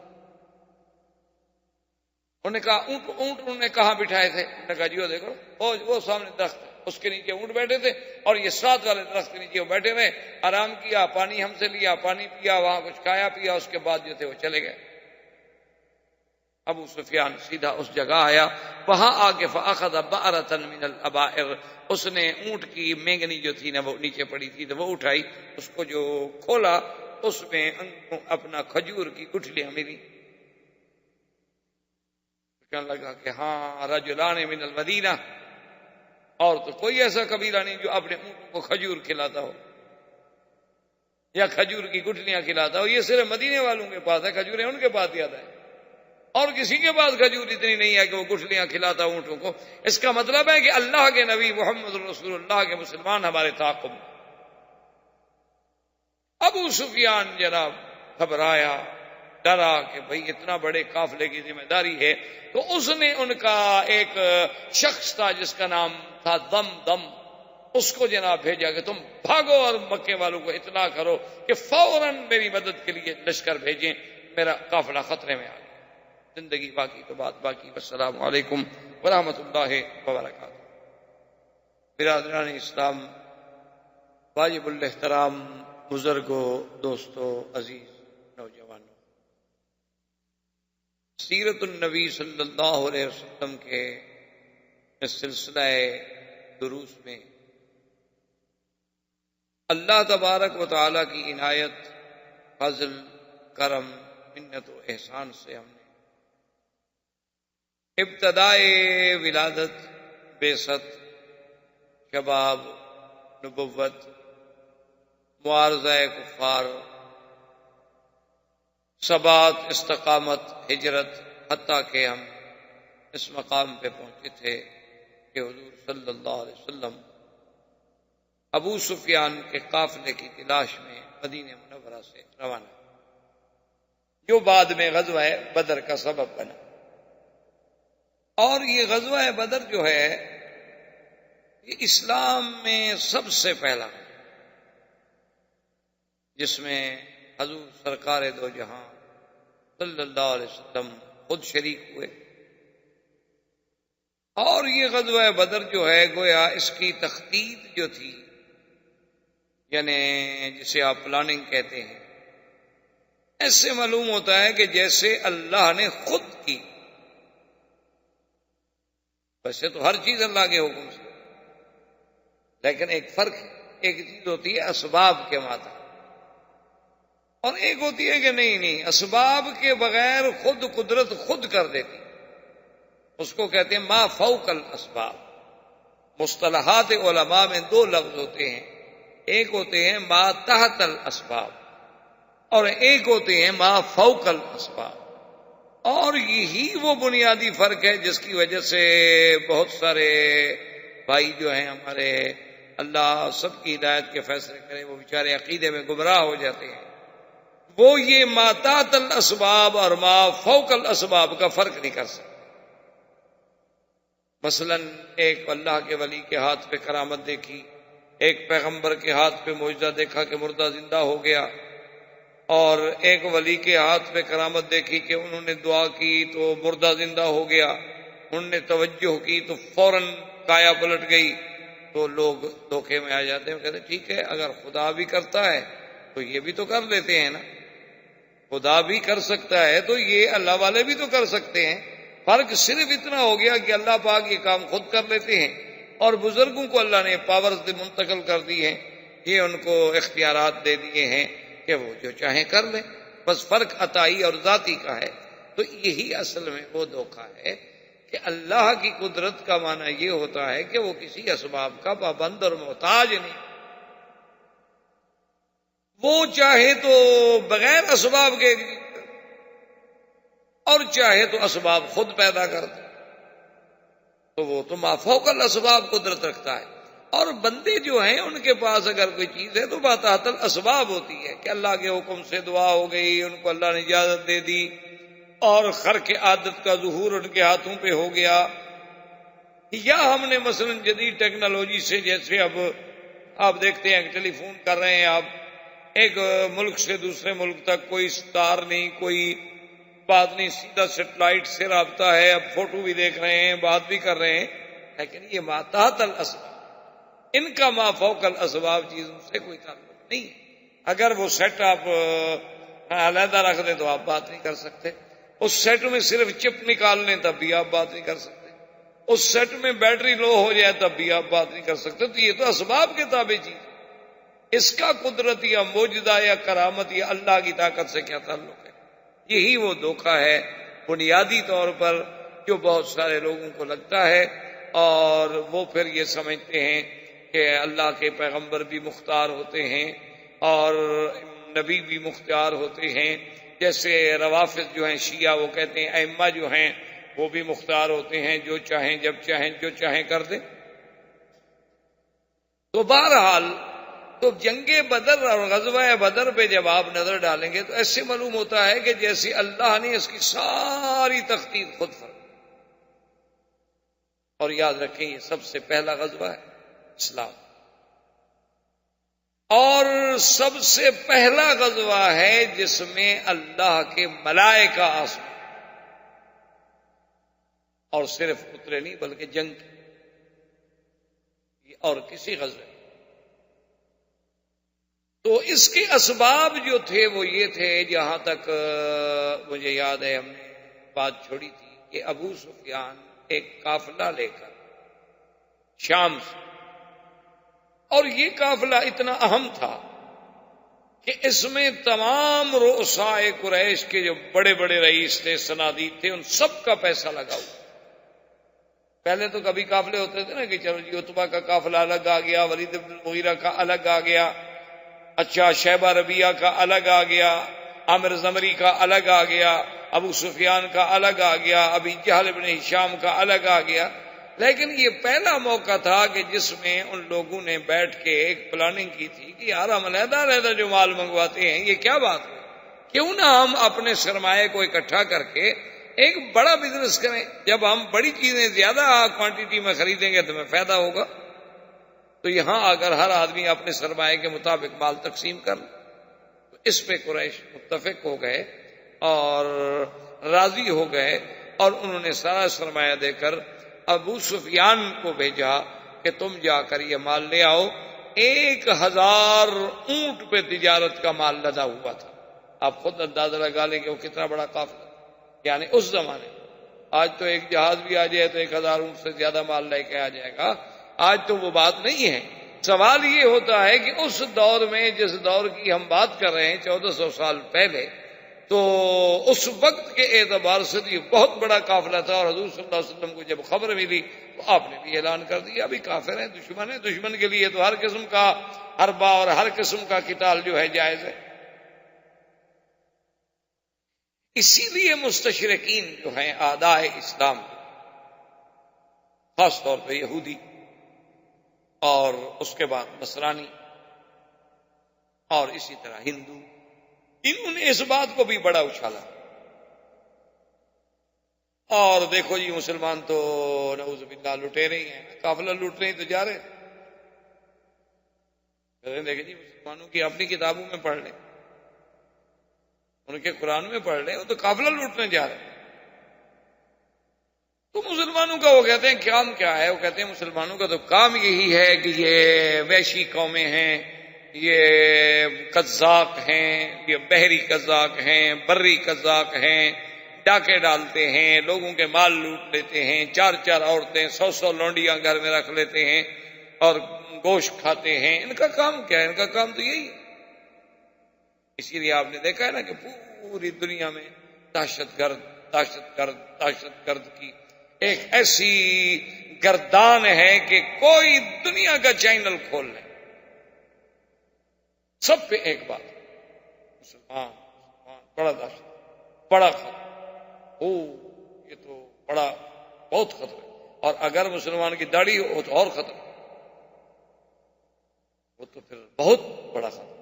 انہوں نے کہا اونٹ انہوں نے کہاں بٹھائے تھے؟ انہوں نے کہا جی وہ دیکھو وہ سامنے درخت ہے، اس کے نیچے اونٹ بیٹھے تھے اور یہ ساتھ والے درخت کے نیچے وہ بیٹھے ہوئے، آرام کیا، پانی ہم سے لیا، پانی پیا، وہاں کچھ کھایا پیا، اس کے بعد جو تھے وہ چلے گئے۔ ابو سفیان سیدھا اس جگہ آیا، وہاں آ کے فاخذ بأرۃ من الابائر، اس نے اونٹ کی مینگنی جو تھی نا وہ نیچے پڑی تھی تو وہ اٹھائی، اس کو جو کھولا اس میں اپنا کھجور کی گٹھلیاں ملی۔ کہنے لگا کہ ہاں رجلان من المدینہ، اور تو کوئی ایسا قبیلہ نہیں جو اپنے اونٹوں کو کھجور کھلاتا ہو یا کھجور کی گٹھلیاں کھلاتا ہو، یہ صرف مدینے والوں کے پاس ہے، کھجوریں ان کے پاس زیادہ ہے، اور کسی کے پاس کھجور اتنی نہیں ہے کہ وہ گٹھلیاں کھلاتا اونٹوں کو۔ اس کا مطلب ہے کہ اللہ کے نبی محمد رسول اللہ کے مسلمان ہمارے تعاقب۔ ابو سفیان جناب گھبرایا، ڈرا کہ بھئی اتنا بڑے قافلے کی ذمہ داری ہے، تو اس نے ان کا ایک شخص تھا جس کا نام تھا دم، اس کو جناب بھیجا کہ تم بھاگو اور مکے والوں کو اطلاع کرو کہ فوراً میری مدد کے لیے لشکر بھیجیں، میرا قافلہ خطرے میں آ گیا۔ زندگی باقی تو بات باقی۔ السلام علیکم ورحمۃ اللہ وبرکاتہ۔ برادران اسلام، واجب الاحترام بزرگوں، دوستوں، عزیز نوجوانوں، سیرت النبی صلی اللہ علیہ وسلم کے اس سلسلہ دروس میں اللہ تبارک و تعالی کی عنایت، فضل، کرم، منت و احسان سے ہم نے ابتدائے ولادت، بعثت، شباب، نبوت، معارضہ کفار، ثبات، استقامت، ہجرت، حتیٰ کہ ہم اس مقام پہ پہنچے تھے کہ حضور صلی اللہ علیہ وسلم ابو سفیان کے قافلے کی تلاش میں مدینہ منورہ سے روانہ، جو بعد میں غزوہ بدر کا سبب بنا۔ اور یہ غزوہ بدر جو ہے یہ اسلام میں سب سے پہلا، جس میں حضور سرکار دو جہاں صلی اللہ علیہ وسلم خود شریک ہوئے، اور یہ غزوہ بدر جو ہے گویا اس کی تخطیط جو تھی، یعنی جسے آپ پلاننگ کہتے ہیں، ایسے معلوم ہوتا ہے کہ جیسے اللہ نے خود کی۔ ویسے تو ہر چیز اللہ کے حکم سے، لیکن ایک فرق ہے، ایک چیز ہوتی ہے اسباب کے ماتحت، اور ایک ہوتی ہے کہ نہیں اسباب کے بغیر خود قدرت خود کر دیتی، اس کو کہتے ہیں ما فوق الاسباب۔ مصطلحات علماء میں دو لفظ ہوتے ہیں، ایک ہوتے ہیں ما تحت الاسباب اور ایک ہوتے ہیں ما فوق الاسباب، اور یہی وہ بنیادی فرق ہے جس کی وجہ سے بہت سارے بھائی جو ہیں ہمارے، اللہ سب کی ہدایت کے فیصلے کرے، وہ بیچارے عقیدے میں گمراہ ہو جاتے ہیں، وہ یہ ما تحت الاسباب اور ما فوق الاسباب کا فرق نہیں کر سکتے۔ مثلا ایک اللہ کے ولی کے ہاتھ پہ کرامت دیکھی، ایک پیغمبر کے ہاتھ پہ معجزہ دیکھا کہ مردہ زندہ ہو گیا، اور ایک ولی کے ہاتھ پہ کرامت دیکھی کہ انہوں نے دعا کی تو مردہ زندہ ہو گیا، انہوں نے توجہ کی تو فوراً کایا پلٹ گئی، تو لوگ دھوکے میں آ جاتے ہیں، کہتے ہیں ٹھیک ہے اگر خدا بھی کرتا ہے تو یہ بھی تو کر لیتے ہیں نا، خدا بھی کر سکتا ہے تو یہ اللہ والے بھی تو کر سکتے ہیں، فرق صرف اتنا ہو گیا کہ اللہ پاک یہ کام خود کر لیتے ہیں، اور بزرگوں کو اللہ نے پاورز منتقل کر دی ہیں، یہ ان کو اختیارات دے دیے ہیں کہ وہ جو چاہیں کر لیں، بس فرق عطائی اور ذاتی کا ہے۔ تو یہی اصل میں وہ دھوکہ ہے کہ اللہ کی قدرت کا معنی یہ ہوتا ہے کہ وہ کسی اسباب کا پابند اور محتاج نہیں، وہ چاہے تو بغیر اسباب کے، اور چاہے تو اسباب خود پیدا کر دے، تو وہ تو ما فوق الاسباب قدرت رکھتا ہے۔ اور بندے جو ہیں ان کے پاس اگر کوئی چیز ہے تو باتحت الاسباب ہوتی ہے کہ اللہ کے حکم سے دعا ہو گئی، ان کو اللہ نے اجازت دے دی، اور خرق عادت کا ظہور ان کے ہاتھوں پہ ہو گیا، یا ہم نے مثلا جدید ٹیکنالوجی سے، جیسے اب آپ دیکھتے ہیں کہ ٹیلی فون کر رہے ہیں آپ، ایک ملک سے دوسرے ملک تک کوئی ستار نہیں، کوئی بات نہیں، سیدھا سیٹلائٹ سے رابطہ ہے، اب فوٹو بھی دیکھ رہے ہیں، بات بھی کر رہے ہیں، لیکن یہ ما تحت الاسباب، ان کا ما فوق الاسباب چیزوں سے کوئی تعلق نہیں ہے۔ اگر وہ سیٹ آپ علیحدہ رکھ دیں تو آپ بات نہیں کر سکتے، اس سیٹ میں صرف چپ نکال لیں تب بھی آپ بات نہیں کر سکتے، اس سیٹ میں بیٹری لو ہو جائے تب بھی آپ بات نہیں کر سکتے۔ تو یہ تو اسباب کے تابع چیز ہے، اس کا قدرت یا موجودہ یا کرامت یا اللہ کی طاقت سے کیا تعلق ہے؟ یہی وہ دھوکہ ہے بنیادی طور پر جو بہت سارے لوگوں کو لگتا ہے، اور وہ پھر یہ سمجھتے ہیں کہ اللہ کے پیغمبر بھی مختار ہوتے ہیں اور نبی بھی مختار ہوتے ہیں، جیسے روافض جو ہیں شیعہ، وہ کہتے ہیں ائمہ جو ہیں وہ بھی مختار ہوتے ہیں، جو چاہیں جب چاہیں جو چاہیں کر دیں۔ تو بہرحال تو جنگ بدر اور غزوہ بدر پہ جب آپ نظر ڈالیں گے تو ایسے معلوم ہوتا ہے کہ جیسے اللہ نے اس کی ساری تخطیط خود فرمائی۔ اور یاد رکھیں یہ سب سے پہلا غزوہ ہے اسلام، اور سب سے پہلا غزوہ ہے جس میں اللہ کے ملائکہ آسمان، اور صرف اترے نہیں بلکہ جنگ کی، اور کسی غزوے۔ تو اس کے اسباب جو تھے وہ یہ تھے، جہاں تک مجھے یاد ہے ہم نے بات چھوڑی تھی کہ ابو سفیان ایک قافلہ لے کر شام سے، اور یہ قافلہ اتنا اہم تھا کہ اس میں تمام رؤسائے قریش کے جو بڑے بڑے رئیس تھے، صنادید تھے، ان سب کا پیسہ لگا ہوا۔ پہلے تو کبھی قافلے ہوتے تھے نا کہ چلو جی عتبہ کا قافلہ الگ آ گیا، ولید بن المغیرہ کا الگ آ گیا، اچھا شیبہ ربیعہ کا الگ آ گیا، عامر زمری کا الگ آ گیا، ابو سفیان کا الگ آ گیا، ابی جہل بن ہشام کا الگ آ گیا۔ لیکن یہ پہلا موقع تھا کہ جس میں ان لوگوں نے بیٹھ کے ایک پلاننگ کی تھی کہ یار ہم علیحدہ علیحدہ جو مال منگواتے ہیں یہ کیا بات ہے، کیوں نہ ہم اپنے سرمایہ کو اکٹھا کر کے ایک بڑا بزنس کریں، جب ہم بڑی چیزیں زیادہ کوانٹٹی میں خریدیں گے تو ہمیں فائدہ ہوگا۔ تو یہاں اگر ہر آدمی اپنے سرمایہ کے مطابق مال تقسیم کر تو اس پہ قریش متفق ہو گئے اور راضی ہو گئے، اور انہوں نے سارا سرمایہ دے کر ابو سفیان کو بھیجا کہ تم جا کر یہ مال لے آؤ۔ 1000 اونٹ پہ تجارت کا مال لدا ہوا تھا، آپ خود اندازہ لگا لیں کہ وہ کتنا بڑا قافلہ، یعنی اس زمانے۔ آج تو ایک جہاز بھی آ جائے تو 1000 اونٹ سے زیادہ مال لے کے آ جائے گا، آج تو وہ بات نہیں ہے۔ سوال یہ ہوتا ہے کہ اس دور میں، جس دور کی ہم بات کر رہے ہیں 1400 سال پہلے، تو اس وقت کے اعتبار سے تو یہ بہت بڑا قافلہ تھا، اور حضور صلی اللہ علیہ وسلم کو جب خبر ملی تو آپ نے بھی اعلان کر دیا ابھی کافر ہیں، دشمن ہیں، دشمن کے لیے تو ہر قسم کا حربہ اور ہر قسم کا قتال جو ہے جائز ہے۔ اسی لیے مستشرقین جو ہیں اعداء اسلام، خاص طور پہ یہودی اور اس کے بعد نصرانی اور اسی طرح ہندو، انہوں نے اس بات کو بھی بڑا اچھالا، اور دیکھو جی مسلمان تو نعوذ باللہ لٹے رہی ہیں، قافلہ لوٹ رہے ہیں تو جا رہے ہیں۔ دیکھیں جی مسلمانوں کی اپنی کتابوں میں پڑھ لیں، ان کے قرآن میں پڑھ لیں، وہ تو قافلہ لوٹنے جا رہے ہیں۔ تو مسلمانوں کا وہ کہتے ہیں کام کیا ہے؟ وہ کہتے ہیں مسلمانوں کا تو کام یہی ہے کہ یہ وحشی قومیں ہیں، یہ قذاق ہیں، یہ بحری قذاق ہیں، بری قذاق ہیں، ڈاکے ڈالتے ہیں، لوگوں کے مال لوٹ لیتے ہیں، 4 عورتیں 100 لونڈیاں گھر میں رکھ لیتے ہیں اور گوشت کھاتے ہیں۔ ان کا کام کیا ہے؟ ان کا کام تو یہی ہے۔ اسی لیے آپ نے دیکھا ہے نا کہ پوری دنیا میں دہشت گرد کی ایک ایسی گردان ہے کہ کوئی دنیا کا چینل کھول لے، سب پہ ایک بات، مسلمان بڑا دہشت، بڑا خطر۔ یہ تو بڑا بہت خطرہ ہے. اور اگر مسلمان کی داڑھی ہو تو اور خطرہ، وہ تو پھر بہت بڑا خطرہ.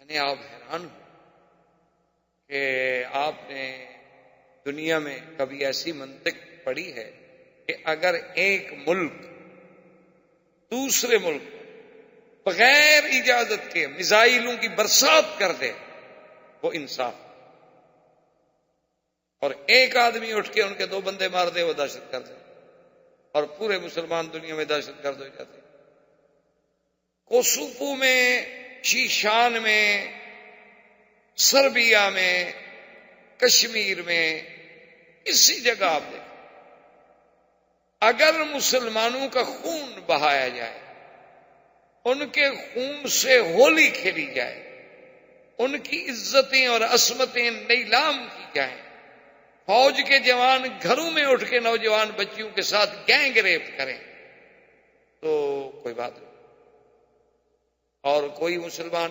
یعنی آپ حیران ہو کہ آپ نے دنیا میں کبھی ایسی منطق پڑھی ہے کہ اگر ایک ملک دوسرے ملک بغیر اجازت کے میزائلوں کی برسات کر دے، وہ انصاف، اور ایک آدمی اٹھ کے ان کے 2 بندے مار دے، وہ دہشت گرد ہے، اور پورے مسلمان دنیا میں دہشت گرد ہو جاتے ہیں. کوسوفو میں، شیشان میں، سربیا میں، کشمیر میں، اسی جگہ آپ دیکھیں اگر مسلمانوں کا خون بہایا جائے، ان کے خون سے ہولی کھیلی جائے، ان کی عزتیں اور عصمتیں نیلام کی جائیں، فوج کے جوان گھروں میں اٹھ کے نوجوان بچیوں کے ساتھ گینگ ریپ کریں، تو کوئی بات نہیں. اور کوئی مسلمان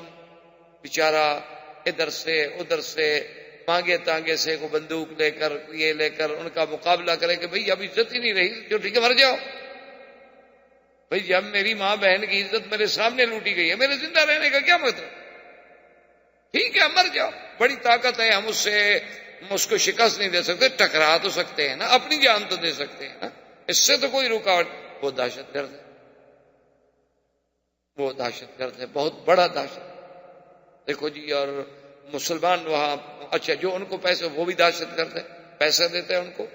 بیچارہ ادھر سے ادھر سے مانگے تانگے سے کو بندوق لے کر یہ لے کر ان کا مقابلہ کرے کہ بھئی اب عزت ہی نہیں رہی، جو ٹھیک ہے مر جاؤ. بھئی جب میری ماں بہن کی عزت میرے سامنے لوٹی گئی ہے، میرے زندہ رہنے کا کیا مطلب؟ ٹھیک ہے مر جاؤ، بڑی طاقت ہے، ہم اس کو شکست نہیں دے سکتے، ٹکرا تو سکتے ہیں نا، اپنی جان تو دے سکتے ہیں نا، اس سے تو کوئی رکاوٹ. وہ دہشت گرد ہے، وہ دہشت گرد ہے، بہت بڑا دہشت. دیکھو جی، اور مسلمان وہاں، اچھا جو ان کو پیسے، وہ بھی دہشت گرد ہے، پیسے دیتے ہیں ان کو.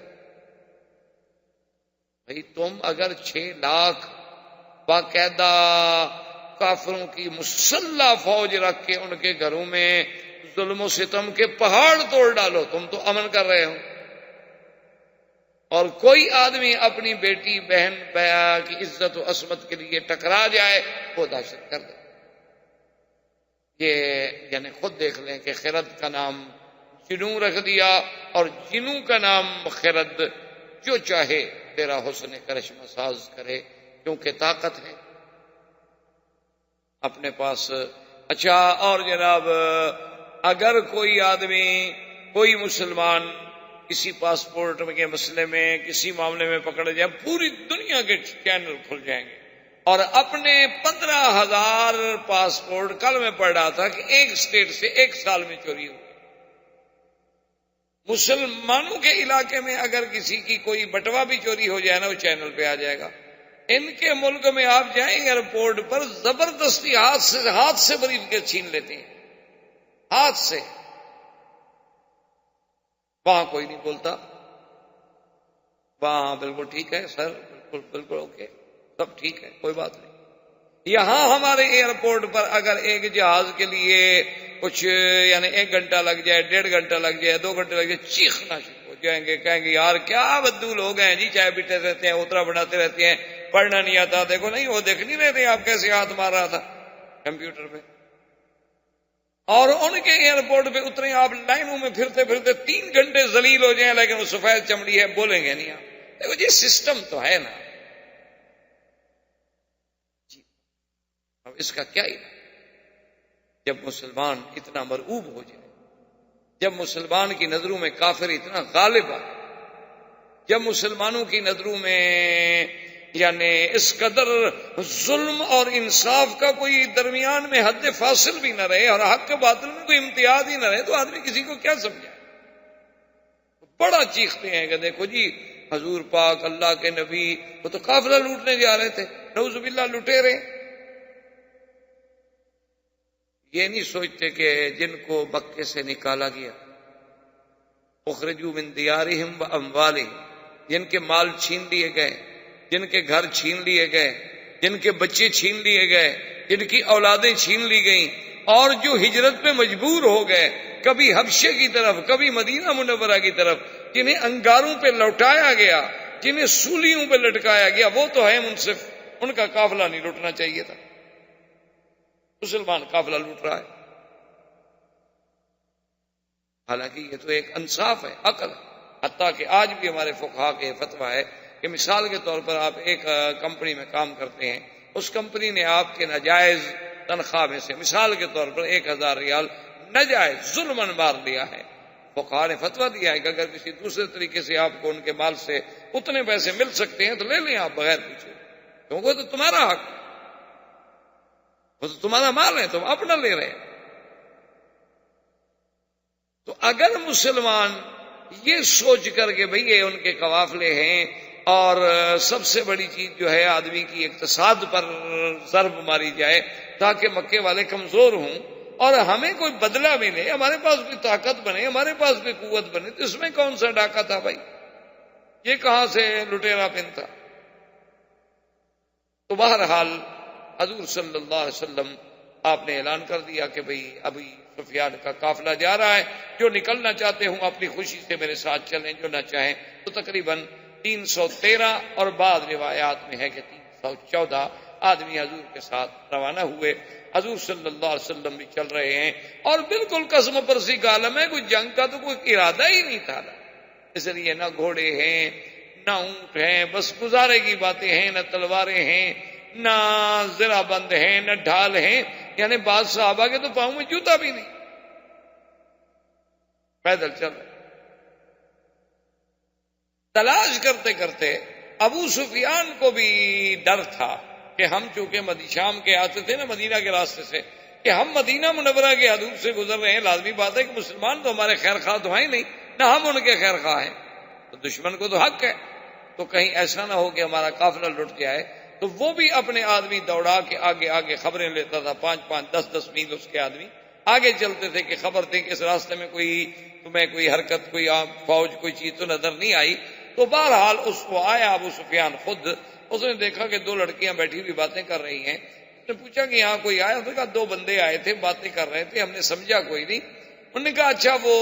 بھئی تم اگر 6 لاکھ باقاعدہ کافروں کی مسلح فوج رکھ کے ان کے گھروں میں ظلم و ستم کے پہاڑ توڑ ڈالو، تم تو امن کر رہے ہو. اور کوئی آدمی اپنی بیٹی بہن بیا کی عزت و عصمت کے لیے ٹکرا جائے، وہ دہشت گرد ہے. یہ یعنی خود دیکھ لیں کہ خرد کا نام جنوں رکھ دیا، اور جنوں کا نام خرد. جو چاہے تیرا حسن کرشمہ ساز کرے، کیونکہ طاقت ہے اپنے پاس. اچھا، اور جناب اگر کوئی آدمی، کوئی مسلمان کسی پاسپورٹ کے مسئلے میں، کسی معاملے میں پکڑ جائے، پوری دنیا کے چینل کھل جائیں گے، اور اپنے 15,000 پاسپورٹ، کل میں پڑھ رہا تھا کہ ایک اسٹیٹ سے 1 سال میں چوری ہوئی. مسلمانوں کے علاقے میں اگر کسی کی کوئی بٹوا بھی چوری ہو جائے نا، وہ چینل پہ آ جائے گا. ان کے ملک میں آپ جائیں ایئرپورٹ پر، زبردستی ہاتھ سے بریف کیس چھین لیتے ہیں، ہاتھ سے. وہاں کوئی نہیں بولتا، وہاں بالکل ٹھیک ہے سر، بالکل بالکل اوکے، سب ٹھیک ہے، کوئی بات نہیں. یہاں ہمارے ایئرپورٹ پر اگر ایک جہاز کے لیے کچھ یعنی 1 گھنٹہ لگ جائے، 1.5 گھنٹہ لگ جائے، 2 گھنٹے لگ جائے، چیخنا شروع ہو جائیں گے، کہیں گے یار کیا بدو لوگ ہیں جی، چائے پیتے رہتے ہیں، اترا بناتے رہتے ہیں، پڑھنا نہیں آتا. دیکھو نہیں، وہ دیکھ نہیں رہے تھے آپ کیسے ہاتھ مار رہا تھا کمپیوٹر پہ. اور ان کے ایئرپورٹ پہ اترے آپ، لائنوں میں پھرتے پھرتے 3 گھنٹے ذلیل ہو جائیں، لیکن وہ سفید چمڑی ہے، بولیں گے نہیں آپ. دیکھو جی سسٹم تو ہے نا جی. اب اس کا کیا علاج؟ جب مسلمان اتنا مرعوب ہو جائے، جب مسلمان کی نظروں میں کافر اتنا غالب آ، جب مسلمانوں کی نظروں میں یعنی اس قدر ظلم اور انصاف کا کوئی درمیان میں حد فاصل بھی نہ رہے، اور حق کے باطل میں کوئی امتیاز ہی نہ رہے، تو آدمی کسی کو کیا سمجھائے؟ بڑا چیختے ہیں کہ دیکھو جی حضور پاک اللہ کے نبی وہ تو قافلہ لوٹنے جا رہے تھے، نعوذ باللہ لٹیرے. یہ نہیں سوچتے کہ جن کو مکے سے نکالا گیا، اخرجوا من دیارہم واموالہم، جن کے مال چھین لیے گئے، جن کے گھر چھین لیے گئے، جن کے بچے چھین لیے گئے، جن کی اولادیں چھین لی گئیں، اور جو ہجرت پہ مجبور ہو گئے، کبھی حبشے کی طرف، کبھی مدینہ منورہ کی طرف، جنہیں انگاروں پہ لوٹایا گیا، جنہیں سولیوں پہ لٹکایا گیا، وہ تو ہے منصف، ان کا قافلہ نہیں لوٹنا چاہیے تھا. مسلمان قافلہ لوٹ رہا ہے. حالانکہ یہ تو ایک انصاف ہے، عقل ہے. حتیٰ کہ آج بھی ہمارے فقہا کے فتویٰ ہے کہ مثال کے طور پر آپ ایک کمپنی میں کام کرتے ہیں، اس کمپنی نے آپ کے ناجائز تنخواہ میں سے مثال کے طور پر 1,000 ریال ناجائز ظلماً مار لیا ہے، فقہا نے فتویٰ دیا ہے کہ اگر کسی دوسرے طریقے سے آپ کو ان کے مال سے اتنے پیسے مل سکتے ہیں تو لے لیں آپ بغیر پوچھے، کیونکہ وہ تو تمہارا حق، وہ تو تمہارا مال ہے، تم اپنا لے رہے ہیں۔ تو اگر مسلمان یہ سوچ کر کے بھئی یہ ان کے قوافلے ہیں اور سب سے بڑی چیز جو ہے آدمی کی اقتصاد پر ضرب ماری جائے تاکہ مکے والے کمزور ہوں اور ہمیں کوئی بدلہ ملے، ہمارے پاس کوئی طاقت بنے، ہمارے پاس کوئی قوت بنے، تو اس میں کون سا ڈاکہ تھا بھائی؟ یہ کہاں سے لٹیرا پن تھا؟ تو بہرحال حضور صلی اللہ علیہ وسلم آپ نے اعلان کر دیا کہ بھئی ابھی سفیان کا قافلہ جا رہا ہے، جو نکلنا چاہتے ہوں اپنی خوشی سے میرے ساتھ چلیں، جو نہ چاہیں تو تقریباً 313 اور بعض روایات میں ہے کہ 314 آدمی حضور کے ساتھ روانہ ہوئے۔ حضور صلی اللہ علیہ وسلم بھی چل رہے ہیں اور بالکل قسم پرسی کا عالم ہے، کوئی جنگ کا تو کوئی ارادہ ہی نہیں تھا، اس لیے نہ گھوڑے ہیں نہ اونٹ ہیں، بس گزارے کی باتیں ہیں، نہ تلواریں ہیں نہ زرہ بند ہیں نہ ڈھال ہیں، یعنی بعض صحابہ کے تو پاؤں میں جوتا بھی نہیں، پیدل چل رہے۔ تلاش کرتے کرتے ابو سفیان کو بھی ڈر تھا کہ ہم چونکہ شام کے آتے تھے نا مدینہ کے راستے سے، کہ ہم مدینہ منورہ کے حدود سے گزر رہے ہیں، لازمی بات ہے کہ مسلمان تو ہمارے خیر خواہ تو ہیں ہی نہیں، نہ ہم ان کے خیر خواہ ہیں، تو دشمن کو تو حق ہے، تو کہیں ایسا نہ ہو کہ ہمارا قافلہ لٹ جائے۔ تو وہ بھی اپنے آدمی دوڑا کے آگے آگے خبریں لیتا تھا، 5-5 10-10 میل اس کے آدمی آگے چلتے تھے کہ خبر تھی کہ اس راستے میں تمہیں کوئی حرکت، کوئی فوج، کوئی چیز تو نظر نہیں آئی۔ تو بہرحال اس کو آیا ابو سفیان خود، اس نے دیکھا کہ 2 لڑکیاں بیٹھی ہوئی باتیں کر رہی ہیں، اس نے پوچھا کہ یہاں کوئی آیا؟ اس نے کہا 2 بندے آئے تھے، باتیں کر رہے تھے، ہم نے سمجھا کوئی نہیں۔ انہوں نے کہا اچھا وہ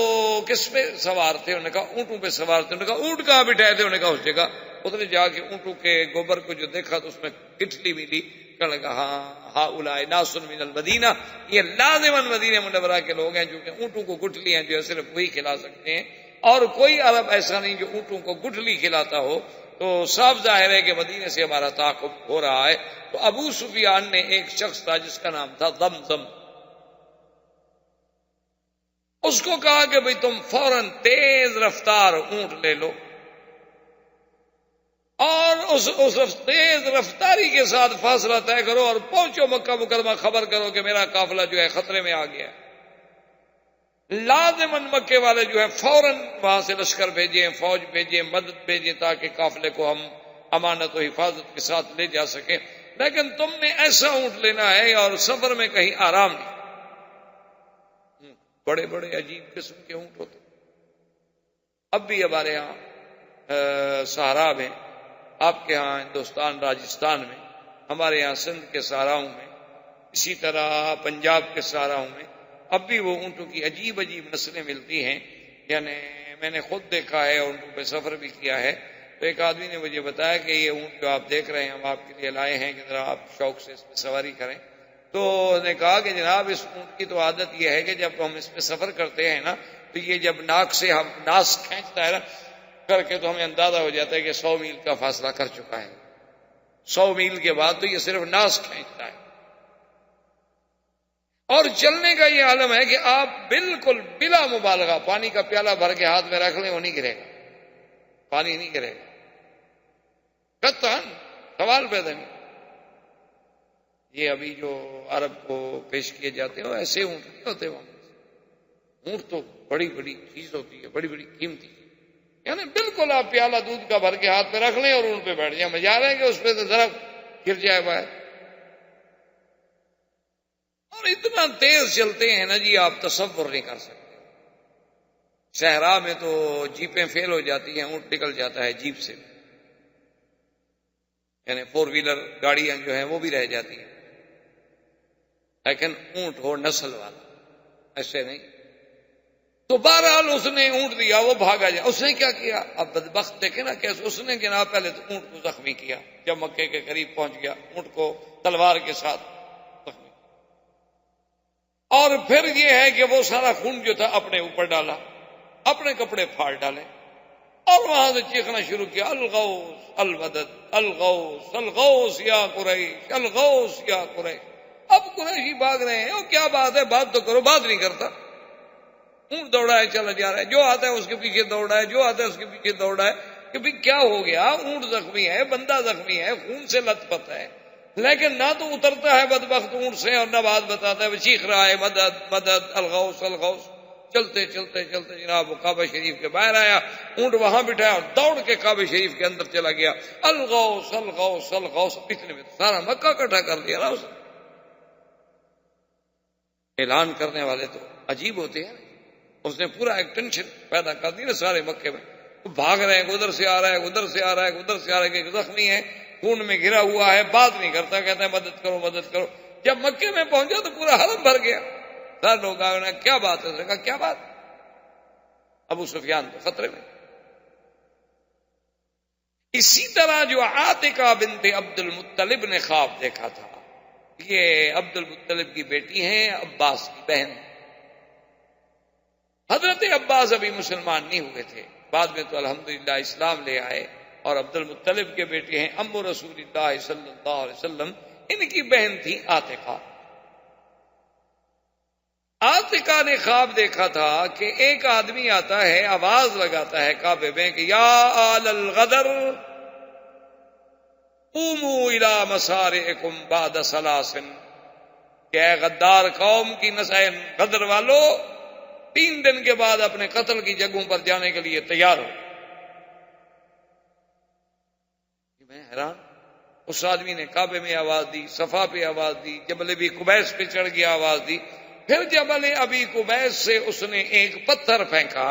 کس پہ سوار تھے؟ انہوں نے کہا اونٹوں پہ سوار تھے۔ انہوں نے کہا اونٹ کہاں بٹھائے تھے؟ انہوں نے کہا اس جگہ۔ اس نے جا کے اونٹوں کے گوبر کو جو دیکھا تو اس میں گٹھلی ملی، کہنے لگا ہاں اولئک ناس من المدینہ، یہ لازماً مدینہ منورہ کے لوگ ہیں، جو کہ اونٹوں کو گٹھلیاں جو ہے صرف وہی کھلا سکتے ہیں، اور کوئی عرب ایسا نہیں جو اونٹوں کو گٹھلی کھلاتا ہو، تو صاف ظاہر ہے کہ مدینے سے ہمارا تعاقب ہو رہا ہے۔ تو ابو سفیان نے ایک شخص تھا جس کا نام تھا ضمضم، اس کو کہا کہ بھئی تم فوراً تیز رفتار اونٹ لے لو اور اس تیز رفتاری کے ساتھ فاصلہ طے کرو اور پہنچو مکہ مکرمہ، خبر کرو کہ میرا قافلہ جو ہے خطرے میں آ گیا ہے۔ لازماً مکے والے جو ہے فوراً وہاں سے لشکر بھیجیں، فوج بھیجیں، مدد بھیجیں تاکہ قافلے کو ہم امانت و حفاظت کے ساتھ لے جا سکیں، لیکن تم نے ایسا اونٹ لینا ہے اور سفر میں کہیں آرام نہیں۔ بڑے بڑے عجیب قسم کے اونٹ ہوتے، اب بھی ہمارے یہاں صحرا میں، آپ کے ہاں ہندوستان راجستھان میں، ہمارے یہاں سندھ کے صحراؤں میں، اسی طرح پنجاب کے صحراؤں میں اب بھی وہ اونٹوں کی عجیب عجیب نسلیں ملتی ہیں۔ یعنی میں نے خود دیکھا ہے، اونٹوں پہ سفر بھی کیا ہے، تو ایک آدمی نے مجھے بتایا کہ یہ اونٹ جو آپ دیکھ رہے ہیں ہم آپ کے لیے لائے ہیں کہ ذرا آپ شوق سے اس پہ سواری کریں۔ تو انہوں نے کہا کہ جناب اس اونٹ کی تو عادت یہ ہے کہ جب ہم اس پہ سفر کرتے ہیں نا تو یہ جب ناک سے ہم ناس کھینچتا ہے نا کر کے تو ہمیں اندازہ ہو جاتا ہے کہ 100 میل کا فاصلہ کر چکا ہے، 100 میل کے بعد تو یہ صرف ناس کھینچتا ہے۔ اور چلنے کا یہ عالم ہے کہ آپ بالکل بلا مبالغہ پانی کا پیالہ بھر کے ہاتھ میں رکھ لیں وہ نہیں گرے گا، پانی نہیں گرے گا، قطعاً سوال پیدا نہیں۔ یہ ابھی جو عرب کو پیش کیے جاتے ہیں وہ ایسے اونٹ نہیں ہوتے، وہاں اونٹ تو بڑی بڑی چیز ہوتی ہے، بڑی بڑی قیمتی، یعنی بالکل آپ پیالہ دودھ کا بھر کے ہاتھ میں رکھ لیں اور اونٹ پہ بیٹھ جائیں، مزہ رہے کہ اس پہ تو ذرا گر جائے باہر، اور اتنا تیز چلتے ہیں نا جی آپ تصور نہیں کر سکتے۔ صحرا میں تو جیپیں فیل ہو جاتی ہیں، اونٹ نکل جاتا ہے جیپ سے، یعنی 4 ویلر گاڑیاں جو ہیں وہ بھی رہ جاتی ہیں، لیکن اونٹ ہو نسل والا ایسے نہیں۔ تو بہرحال اس نے اونٹ دیا، وہ بھاگا جائے۔ اس نے کیا کیا؟ اب بدبخت دیکھے نا کیسے اس نے جناب پہلے تو اونٹ کو زخمی کیا، جب مکے کے قریب پہنچ گیا اونٹ کو تلوار کے ساتھ زخمی، اور پھر یہ ہے کہ وہ سارا خون جو تھا اپنے اوپر ڈالا، اپنے کپڑے پھاڑ ڈالے اور وہاں سے چیخنا شروع کیا، الغوث المدد، الغوث الغوث یا قریش، الغوث یا قریش۔ اب قریشی بھاگ رہے ہیں، وہ کیا بات ہے، بات تو کرو، بات نہیں کرتا۔ اونٹ دوڑا ہے چلا جا رہا ہے، جو آتا ہے اس کے پیچھے دوڑا ہے، جو آتا ہے اس کے پیچھے دوڑا ہے کہ بھی کیا ہو گیا؟ اونٹ زخمی ہے، بندہ زخمی ہے، خون سے لت پت ہے، لیکن نہ تو اترتا ہے بدبخت اونٹ سے اور نہ بات بتاتا ہے، وہ چیخ رہا ہے مدد مدد الغوث الغوث۔ چلتے چلتے چلتے جناب وہ کعبہ شریف کے باہر آیا، اونٹ وہاں بٹھایا اور دوڑ کے کعبہ شریف کے اندر چلا گیا، الغوث الغوث الغوث۔ اتنے میں سارا مکہ اکٹھا کر دیا نا اس نے۔ اعلان کرنے والے تو عجیب ہوتے ہیں، اس نے پورا ایک ٹینشن پیدا کر دی نا سارے مکے میں، بھاگ رہے ہیں، ادھر سے آ رہا ہے، ادھر سے آ رہا ہے، ادھر سے آ رہا ہے، کہ زخمی ہے، خون میں گھرا ہوا ہے، بات نہیں کرتا، کہتا ہے مدد کرو مدد کرو۔ جب مکے میں پہنچا تو پورا حرم بھر گیا، سارے لوگ آئے، کیا بات ہے؟ اس نے کہا کیا بات؟ ابو سفیان تو خطرے میں۔ اسی طرح جو عاتقہ بنت عبد المطلب نے خواب دیکھا تھا، یہ عبد المطلب کی بیٹی ہیں، عباس کی بہن۔ حضرت عباس ابھی مسلمان نہیں ہوئے تھے، بعد میں تو الحمدللہ اسلام لے آئے، اور عبد المطلب کے بیٹے ہیں ام رسول اللہ صلی اللہ علیہ وسلم، ان کی بہن تھی عاتقہ۔ عاتقہ نے خواب دیکھا تھا کہ ایک آدمی آتا ہے، آواز لگاتا ہے کعبے میں کہ یا آل الغدر قوموا الی مسارعکم بعد ثلاث، کہ اے غدار قوم کی نسل غدر والو، 3 دن کے بعد اپنے قتل کی جگہوں پر جانے کے لیے تیار ہو۔ میں حیران، اس آدمی نے کعبے میں آواز دی، صفا پہ آواز دی، جبل ابی قبیس پہ چڑھ گیا آواز دی، پھر جبل ابی قبیس سے اس نے ایک پتھر پھینکا،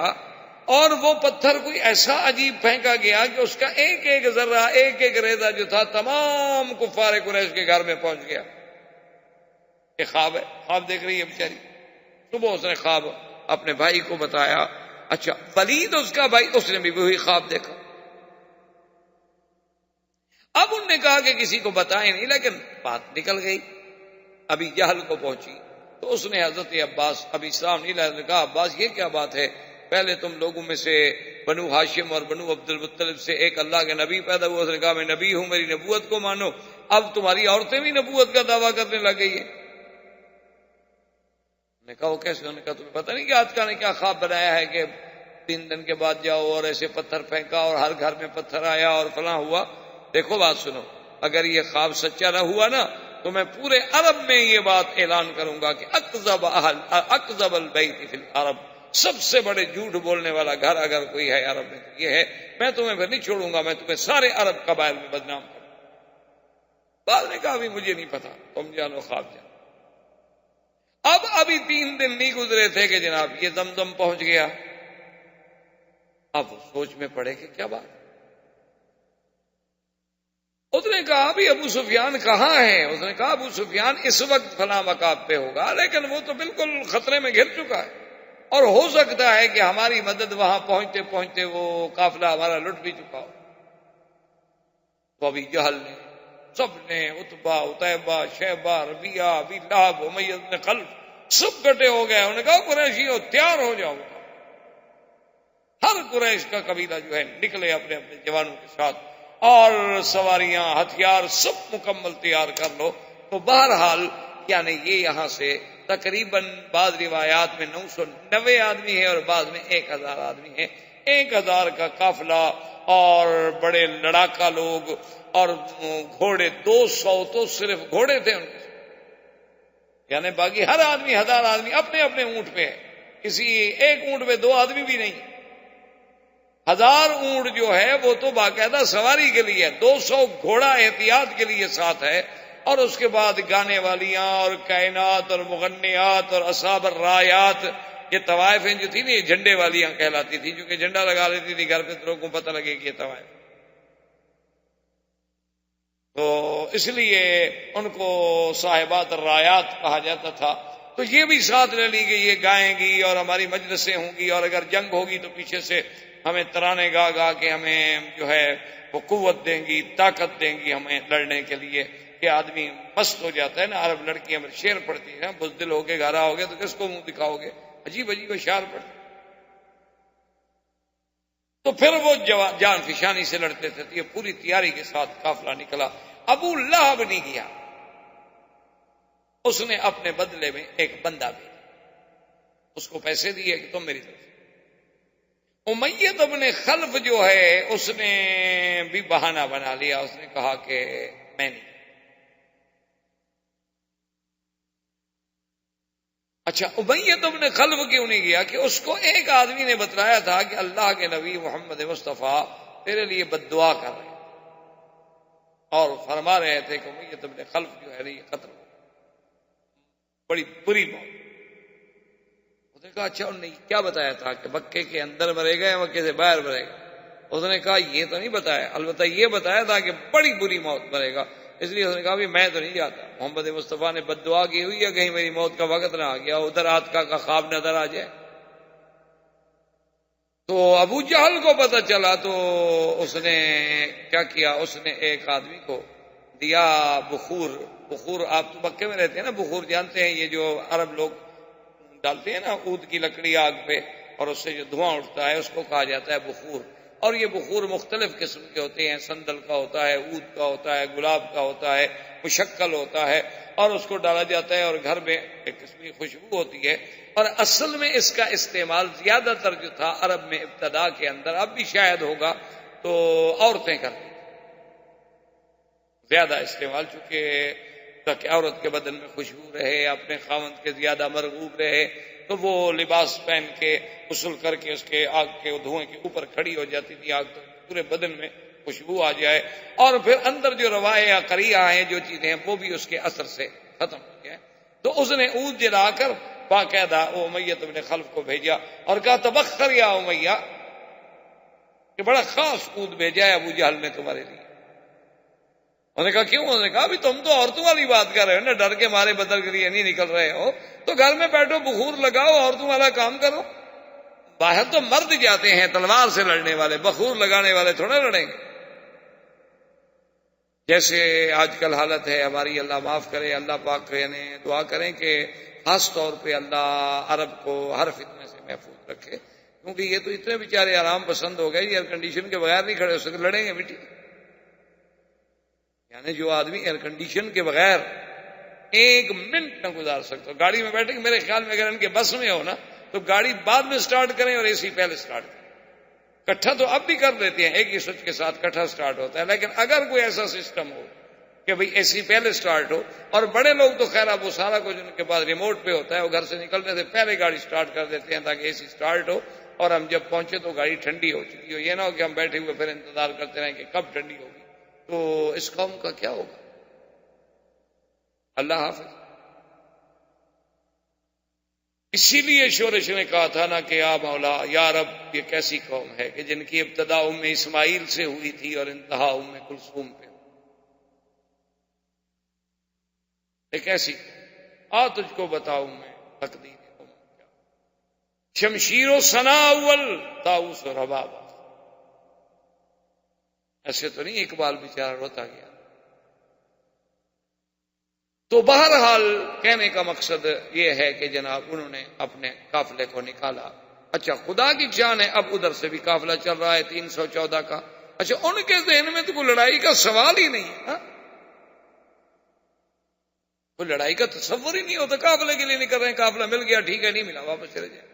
اور وہ پتھر کوئی ایسا عجیب پھینکا گیا کہ اس کا ایک ایک ذرہ، ایک ایک ریزہ جو تھا تمام کفار قریش کے گھر میں پہنچ گیا۔ یہ خواب ہے، خواب دیکھ رہی ہے بیچاری۔ صبح اس نے خواب اپنے بھائی کو بتایا، اچھا ولید اس کا بھائی، اس نے بھی وہی خواب دیکھا۔ اب انہوں نے کہا کہ کسی کو بتائیں نہیں، لیکن بات نکل گئی، ابھی جہل کو پہنچی، تو اس نے حضرت عباس، ابھی اسلام نہیں لایا، نے کہا عباس یہ کیا بات ہے؟ پہلے تم لوگوں میں سے بنو ہاشم اور بنو عبد المطلب سے ایک اللہ کے نبی پیدا ہوا، اس نے کہا میں نبی ہوں، میری نبوت کو مانو، اب تمہاری عورتیں بھی نبوت کا دعویٰ کرنے لگ گئی ہیں۔ نے کہا وہ کیسے؟ انہوں نے کہا تمہیں پتہ نہیں کہ عاتقہ نے کیا خواب بنایا ہے کہ 3 دن کے بعد جاؤ اور ایسے پتھر پھینکا اور ہر گھر میں پتھر آیا اور فلاں ہوا۔ دیکھو بات سنو، اگر یہ خواب سچا نہ ہوا نا تو میں پورے عرب میں یہ بات اعلان کروں گا کہ اکذب البیت فی العرب، سب سے بڑے جھوٹ بولنے والا گھر اگر کوئی ہے عرب میں تو یہ ہے۔ میں تمہیں پھر نہیں چھوڑوں گا، میں تمہیں سارے عرب قبائل میں بدنام کروں۔ بعد نے کہا ابھی مجھے نہیں پتا، تم جانو خواب جانو۔ اب ابھی 3 دن نہیں گزرے تھے کہ جناب یہ زمزم پہنچ گیا۔ اب وہ سوچ میں پڑے کہ کیا بات؟ اس نے کہا ابھی ابو سفیان کہاں ہے؟ اس نے کہا ابو سفیان اس وقت فلاں مقام پہ ہوگا، لیکن وہ تو بالکل خطرے میں گھر چکا ہے، اور ہو سکتا ہے کہ ہماری مدد وہاں پہنچتے پہنچتے وہ قافلہ ہمارا لٹ بھی چکا ہو۔ تو ابھی جہل نے، سب نے، عتبہ، عتیبہ، شیبہ، ربیعہ، ابی لہب، امیہ بن خلف، سب کٹے ہو گئے۔ انہوں نے کہا قریشیوں تیار ہو جاؤ۔ ہر قریش کا قبیلہ جو ہے نکلے اپنے اپنے جوانوں کے ساتھ، اور سواریاں، ہتھیار سب مکمل تیار کر لو۔ تو بہرحال یعنی یہ یہاں سے تقریباً بعض روایات میں 990 آدمی ہے اور بعض میں 1000 آدمی ہے، 1000 کا قافلہ، اور بڑے لڑاکا لوگ، اور گھوڑے 200 تو صرف گھوڑے تھے ان کے، یعنی باقی ہر آدمی 1000 آدمی اپنے اپنے اونٹ پہ ہے، کسی ایک اونٹ پہ 2 آدمی بھی نہیں۔ 1000 اونٹ جو ہے وہ تو باقاعدہ سواری کے لیے، 200 گھوڑا احتیاط کے لیے ساتھ ہے، اور اس کے بعد گانے والیاں اور کائنات اور مغنیات اور اصحاب الرایات، یہ طوائفیں جو تھی نا یہ جھنڈے والیاں کہلاتی تھی، جو کہ جھنڈا لگا لیتی تھی گھر پہ تو لوگوں کو پتہ لگے کہ یہ طوائف، تو اس لیے ان کو صاحبات الرایات کہا جاتا تھا۔ تو یہ بھی ساتھ لے لی گئی، یہ گائیں گی اور ہماری مجلسیں ہوں گی، اور اگر جنگ ہوگی تو پیچھے سے ہمیں ترانے گا گا کے ہمیں جو ہے وہ قوت دیں گی، طاقت دیں گی ہمیں لڑنے کے لیے، کہ آدمی مست ہو جاتا ہے نا۔ عرب لڑکیاں شعر پڑتی ہیں، بزدل ہو کے گھرا ہو گے تو کس کو منہ دکھاؤ گے، عجیب عجیب اشعار پڑتے۔ تو پھر وہ جان فشانی سے لڑتے تھے، تو یہ پوری تیاری کے ساتھ قافلہ نکلا۔ ابو لہب نہیں گیا، اس نے اپنے بدلے میں ایک بندہ بھی، اس کو پیسے دیے کہ تم میری طرف. امیہ ابن خلف جو ہے اس نے بھی بہانہ بنا لیا، اس نے کہا کہ میں نہیں. اچھا امیہ ابن خلف کیوں نہیں گیا؟ کہ اس کو ایک آدمی نے بتلایا تھا کہ اللہ کے نبی محمد مصطفیٰ تیرے لیے بد دعا کر رہے ہیں اور فرما رہے تھے کہ امیہ ابن خلف جو ہے یہ قتل ہو، بڑی بری موت. اس نے کہا اچھا انہوں نے کیا بتایا تھا کہ مکے کے اندر مرے گا یا مکے سے باہر مرے گا؟ اس نے کہا یہ تو نہیں بتایا، البتہ یہ بتایا تھا کہ بڑی بری موت مرے گا. اس لیے اس نے کہا میں تو نہیں جاتا، محمد مصطفیٰ نے بد دعا کی ہوئی ہے کہیں میری موت کا وقت نہ آ گیا، ادھر آت کا خواب نظر آ جائے. تو ابو جہل کو پتہ چلا تو اس نے کیا کیا، اس نے ایک آدمی کو دیا بخور. آپ تو مکے میں رہتے ہیں نا، بخور جانتے ہیں، یہ جو عرب لوگ ڈالتے ہیں نا اود کی لکڑی آگ پہ اور اس سے جو دھواں اٹھتا ہے اس کو کہا جاتا ہے بخور. اور یہ بخور مختلف قسم کے ہوتے ہیں، سندل کا ہوتا ہے، اود کا ہوتا ہے، گلاب کا ہوتا ہے، مشکل ہوتا ہے، اور اس کو ڈالا جاتا ہے اور گھر میں ایک قسم کی خوشبو ہوتی ہے. اور اصل میں اس کا استعمال زیادہ تر جو تھا عرب میں ابتدا کے اندر، اب بھی شاید ہوگا، تو عورتیں کرتی زیادہ استعمال، چونکہ تاکہ عورت کے بدن میں خوشبو رہے، اپنے خاوند کے زیادہ مرغوب رہے، تو وہ لباس پہن کے غسل کر کے اس کے آگ کے دھوئیں کے اوپر کھڑی ہو جاتی تھی، آگ تو پورے بدن میں خوشبو آ جائے، اور پھر اندر جو روائے یا قریہ ہیں جو چیزیں ہیں وہ بھی اس کے اثر سے ختم ہو جائے. تو اس نے اود جلا کر باقاعدہ امیہ ابن خلف کو بھیجا اور کہا تبخر یا امیہ، کہ بڑا خاص اود بھیجا ہے ابو جہل نے تمہارے لیے. انہوں نے کہا کیوں؟ انہوں نے کہا بھی تم تو عورتوں والی بات کر رہے ہو نا، ڈر کے مارے بدر کے لیے نہیں نکل رہے ہو، تو گھر میں بیٹھو، بخور لگاؤ، عورتوں والا کام کرو. باہر تو مرد جاتے ہیں تلوار سے لڑنے والے، بخور لگانے والے تھوڑے لڑیں گے. جیسے آج کل حالت ہے ہماری، اللہ معاف کرے، اللہ پاک یعنی دعا کریں کہ خاص طور پہ اللہ عرب کو ہر فتنے سے محفوظ رکھے، کیونکہ یہ تو اتنے بیچارے آرام پسند ہو گئے، ایئر کنڈیشن کے بغیر نہیں کھڑے ہو سکتے، لڑیں گے بیٹی. یعنی جو آدمی ایئر کنڈیشن کے بغیر ایک منٹ نہ گزار سکتا، گاڑی میں بیٹھے، میرے خیال میں اگر ان کے بس میں ہو نا تو گاڑی بعد میں سٹارٹ کریں اور اے سی پہلے سٹارٹ کریں. کٹھا تو اب بھی کر لیتے ہیں، ایک ہی سوئچ کے ساتھ کٹھا سٹارٹ ہوتا ہے، لیکن اگر کوئی ایسا سسٹم ہو کہ بھئی اے سی پہلے سٹارٹ ہو، اور بڑے لوگ تو خیر اب وہ سارا کچھ ان کے پاس ریموٹ پہ ہوتا ہے، وہ گھر سے نکلنے سے پہلے گاڑی سٹارٹ کر دیتے ہیں تاکہ اے سی سٹارٹ ہو اور ہم جب پہنچے تو گاڑی ٹھنڈی ہو چکی ہو. یہ نہ ہو کہ ہم بیٹھے ہوئے پھر انتظار کرتے رہیں کہ کب ٹھنڈی ہوگی، تو اس قوم کا کیا ہوگا. اللہ حافظ. اسی لیے شورش نے کہا تھا نا کہ یا مولا یا رب، یہ کیسی قوم ہے کہ جن کی ابتدا اسماعیل سے ہوئی تھی اور انتہا کلثوم پہ. ایک ایسی تجھ کو بتاؤں میں تقدیر کیا، شمشیر و ثنا اول طاؤس و رباب. ایسے تو نہیں اقبال بیچارہ روتا گیا. تو بہرحال کہنے کا مقصد یہ ہے کہ جناب انہوں نے اپنے قافلے کو نکالا. اچھا خدا کی شان ہے، اب ادھر سے بھی قافلہ چل رہا ہے 314 کا. اچھا ان کے ذہن میں تو کوئی لڑائی کا سوال ہی نہیں ہے، کوئی لڑائی کا تصور ہی نہیں ہوتا. قافلے کے لیے نکل رہے ہیں، قافلہ مل گیا ٹھیک ہے، نہیں ملا واپس چلے جائیں.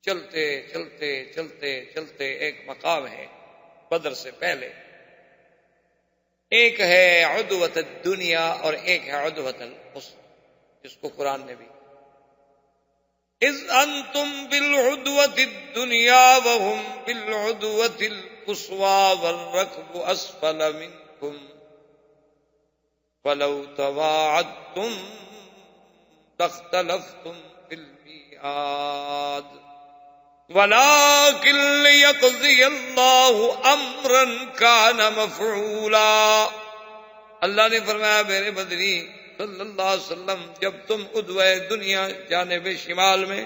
چلتے چلتے چلتے چلتے ایک مقام ہے بدر سے پہلے، ایک ہے عدوۃ الدنیا اور ایک ہے عدوۃ القصوى، جس کو قرآن نے بھی اذ انتم بالعدوۃ الدنیا وهم بالعدوۃ القصوى والركب اسفل منكم ولو تواعدتم لاختلفتم في الميعاد ولكن ليقضي الله امرا كان مفعولا. اللہ نے فرمایا میرے بدری صلی اللہ علیہ وسلم، جب تم عدوہ دنیا جانب شمال میں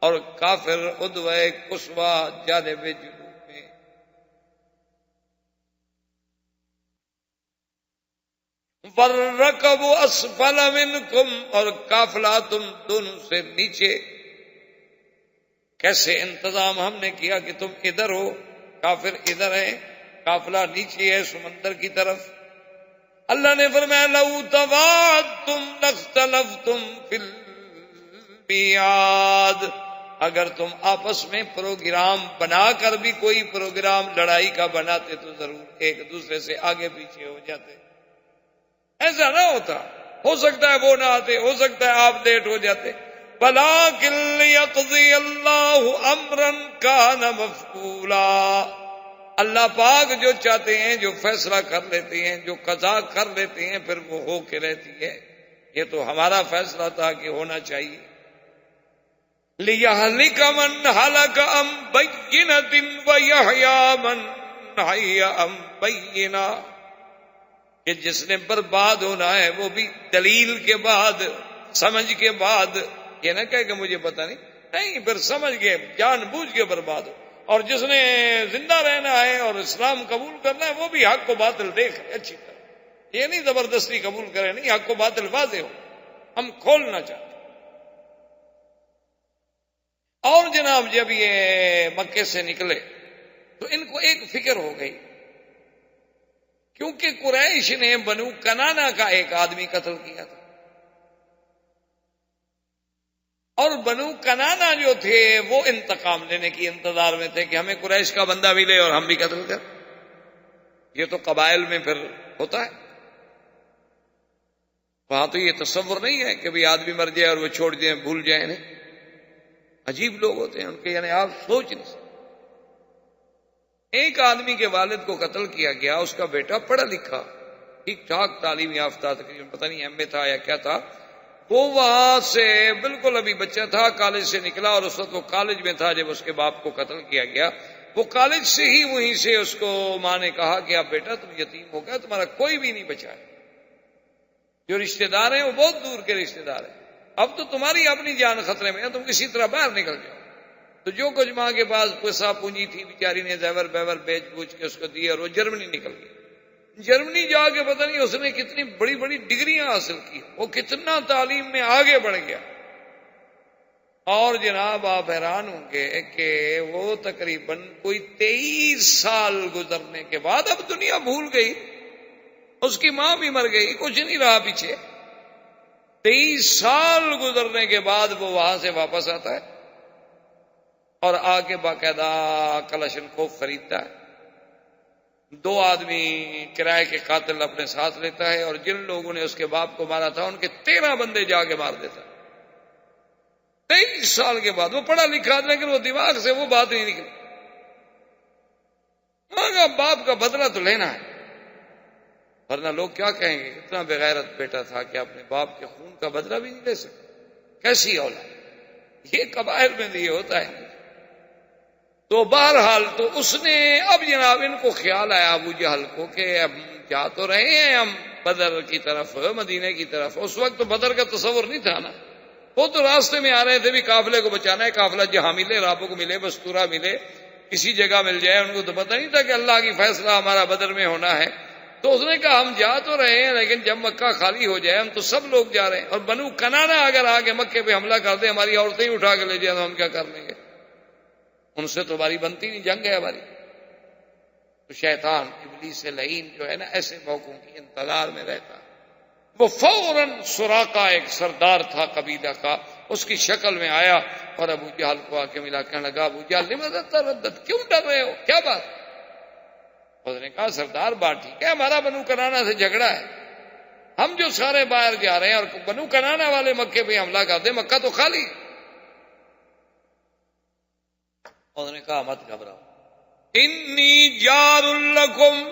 اور کافر عدوہ قصوى جانب جنوب میں، والركب اسفل منكم اور قافلہ تم دونوں سے نیچے. کیسے انتظام ہم نے کیا کہ تم ادھر ہو، کافر ادھر ہے، قافلہ نیچے ہے سمندر کی طرف. اللہ نے فرمایا لو تواعدتم لاختلفتم فی المیعاد، اگر تم آپس میں پروگرام بنا کر بھی کوئی پروگرام لڑائی کا بناتے تو ضرور ایک دوسرے سے آگے پیچھے ہو جاتے. ایسا نہ ہوتا، ہو سکتا ہے وہ نہ آتے، ہو سکتا ہے آپ لیٹ ہو جاتے. وَلَٰكِن لِّيَقْضِيَ اللَّهُ أَمْرًا كَانَ مَفْعُولًا، اللہ پاک جو چاہتے ہیں، جو فیصلہ کر لیتے ہیں، جو قضا کر لیتے ہیں، پھر وہ ہو کے رہتی ہے. یہ تو ہمارا فیصلہ تھا کہ ہونا چاہیے. لِيَهْلِكَ مَنْ هَلَكَ عَن بَيِّنَةٍ وَيَحْيَىٰ مَنْ حَيَّ عَن بَيِّنَةٍ، کہ جس نے برباد ہونا ہے وہ بھی دلیل کے بعد، سمجھ کے بعد. یہ نہ کہے کہ مجھے پتہ نہیں، پھر سمجھ کے جان بوجھ کے برباد ہو. اور جس نے زندہ رہنا ہے اور اسلام قبول کرنا ہے وہ بھی حق کو باطل دیکھ لے اچھی طرح. یہ نہیں زبردستی قبول کرے، نہیں، حق کو باطل واضح ہو. ہم کھولنا چاہتے. اور جناب جب یہ مکے سے نکلے تو ان کو ایک فکر ہو گئی، کیونکہ قریش نے بنو کنانا کا ایک آدمی قتل کیا تھا، اور بنو کنانا جو تھے وہ انتقام لینے کی انتظار میں تھے کہ ہمیں قریش کا بندہ ملے اور ہم بھی قتل کر. یہ تو قبائل میں پھر ہوتا ہے. وہاں تو یہ تصور نہیں ہے کہ بھی آدمی مر جائے اور وہ چھوڑ جائیں، بھول جائیں. نہیں، عجیب لوگ ہوتے ہیں ان کے، یعنی آپ سوچ نہیں سکتے. ایک آدمی کے والد کو قتل کیا گیا، اس کا بیٹا پڑھا لکھا، ٹھیک ٹھاک تعلیم یافتہ، تقریباً پتہ نہیں ایم اے تھا یا کیا تھا. وہ وہاں سے بالکل ابھی بچہ تھا، کالج سے نکلا، اور اس وقت وہ کالج میں تھا جب اس کے باپ کو قتل کیا گیا. وہ کالج سے ہی وہیں سے اس کو ماں نے کہا کہ اب بیٹا تم یتیم ہو گیا، تمہارا کوئی بھی نہیں بچا ہے. جو رشتہ دار ہیں وہ بہت دور کے رشتہ دار ہیں، اب تو تمہاری اپنی جان خطرے میں ہے، تم کسی طرح باہر نکل جاؤ. تو جو کچھ ماں کے پاس پیسہ پونجی تھی بیچاری نے زیور بیور بیچ بوچھ کے اس کو دی، اور وہ جرمنی نکل گئی. جرمنی جا کے پتہ نہیں اس نے کتنی بڑی بڑی ڈگریاں حاصل کی، وہ کتنا تعلیم میں آگے بڑھ گیا. اور جناب آپ حیران ہوں گے کہ وہ تقریباً کوئی 23 سال گزرنے کے بعد اب دنیا بھول گئی، اس کی ماں بھی مر گئی، کچھ نہیں رہا پیچھے. 23 سال گزرنے کے بعد وہ وہاں سے واپس آتا ہے اور آ کے باقاعدہ کلاشنکوف خریدتا ہے. 2 آدمی کرائے کے قاتل اپنے ساتھ لیتا ہے، اور جن لوگوں نے اس کے باپ کو مارا تھا ان کے 13 بندے جا کے مار دیتا ہے. 23 سال کے بعد. وہ پڑھا لکھا تھا لیکن وہ دماغ سے وہ بات نہیں نکلی. ماں باپ کا بدلہ تو لینا ہے، ورنہ لوگ کیا کہیں گے، اتنا بغیرت بیٹا تھا کہ اپنے باپ کے خون کا بدلہ بھی نہیں لے سکتا. کیسی اولاد، یہ قبائل میں یہ ہوتا ہے. تو بہرحال تو اس نے اب جناب ان کو خیال آیا ابو جہل کو کہ اب جا تو رہے ہیں ہم بدر کی طرف، مدینے کی طرف. اس وقت تو بدر کا تصور نہیں تھا نا، وہ تو راستے میں آ رہے تھے بھی قافلے کو بچانا ہے. قافلہ جہاں ملے، رابوں کو ملے، بستورہ ملے، کسی جگہ مل جائے. ان کو تو پتہ نہیں تھا کہ اللہ کی فیصلہ ہمارا بدر میں ہونا ہے. تو اس نے کہا ہم جا تو رہے ہیں لیکن جب مکہ خالی ہو جائے، ہم تو سب لوگ جا رہے ہیں، اور بنو کنانا اگر آگے مکے پہ حملہ کر دے، ہماری عورتیں ہی اٹھا کے لے جائیں تو ہم کیا کر لیں گے؟ ان سے تو ہماری بنتی نہیں، جنگ ہے ہماری. تو شیطان ابلیس لعین جو ہے نا، ایسے موقعوں کی انتظار میں رہتا. وہ فوراً سراقہ ایک سردار تھا قبیلہ کا، اس کی شکل میں آیا اور ابو جہل کو آ کے ملا. کہنے لگا ابو جہل لماذا تردد، کیوں ڈر رہے ہو، کیا بات؟ اس نے کہا سردار بات ٹھیک ہے، ہمارا بنو کنانا سے جھگڑا ہے، ہم جو سارے باہر جا رہے ہیں اور بنو کنانا والے مکے پہ حملہ کر دیں، مکہ تو خالی. اس نے کہا مت گھبراؤ، انی جار لکم،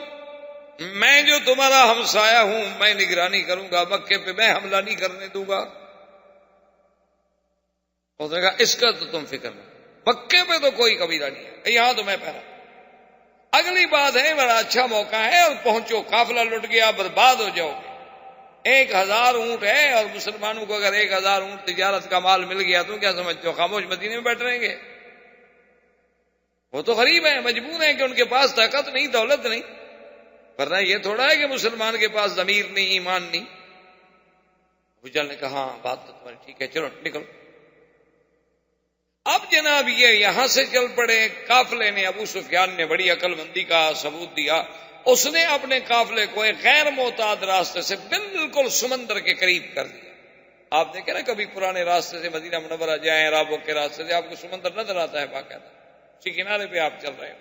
میں جو تمہارا ہمسایہ ہوں میں نگرانی کروں گا، مکے پہ میں حملہ نہیں کرنے دوں گا. اس نے کہا اس کا تو تم فکر نہیں، مکے پہ تو کوئی قبیلہ نہیں ہے، یہاں تو میں پہلا. اگلی بات ہے بڑا اچھا موقع ہے، اور پہنچو، قافلہ لٹ گیا، برباد ہو جاؤ گے. 1000 اونٹ ہے، اور مسلمانوں کو اگر 1000 اونٹ تجارت کا مال مل گیا تو کیا سمجھتے ہو خاموش مدینے میں بیٹھ رہیں گے؟ وہ تو غریب ہیں، مجبور ہیں کہ ان کے پاس طاقت نہیں، دولت نہیں. ورنہ یہ تھوڑا ہے کہ مسلمان کے پاس ضمیر نہیں، ایمان نہیں. ابو جہل نے کہا ہاں بات تو تمہاری ٹھیک ہے، چلو نکلو. اب جناب یہ یہاں سے چل پڑے. قافلے نے، ابو سفیان نے بڑی عقل مندی کا ثبوت دیا. اس نے اپنے قافلے کو ایک غیر معتاد راستے سے بالکل سمندر کے قریب کر دیا. آپ دیکھیں نا کبھی پرانے راستے سے مدینہ منورہ جائیں، عربوں کے راستے سے، آپ کو سمندر نظر آتا ہے باقاعدہ، اسی کنارے پہ آپ چل رہے ہو،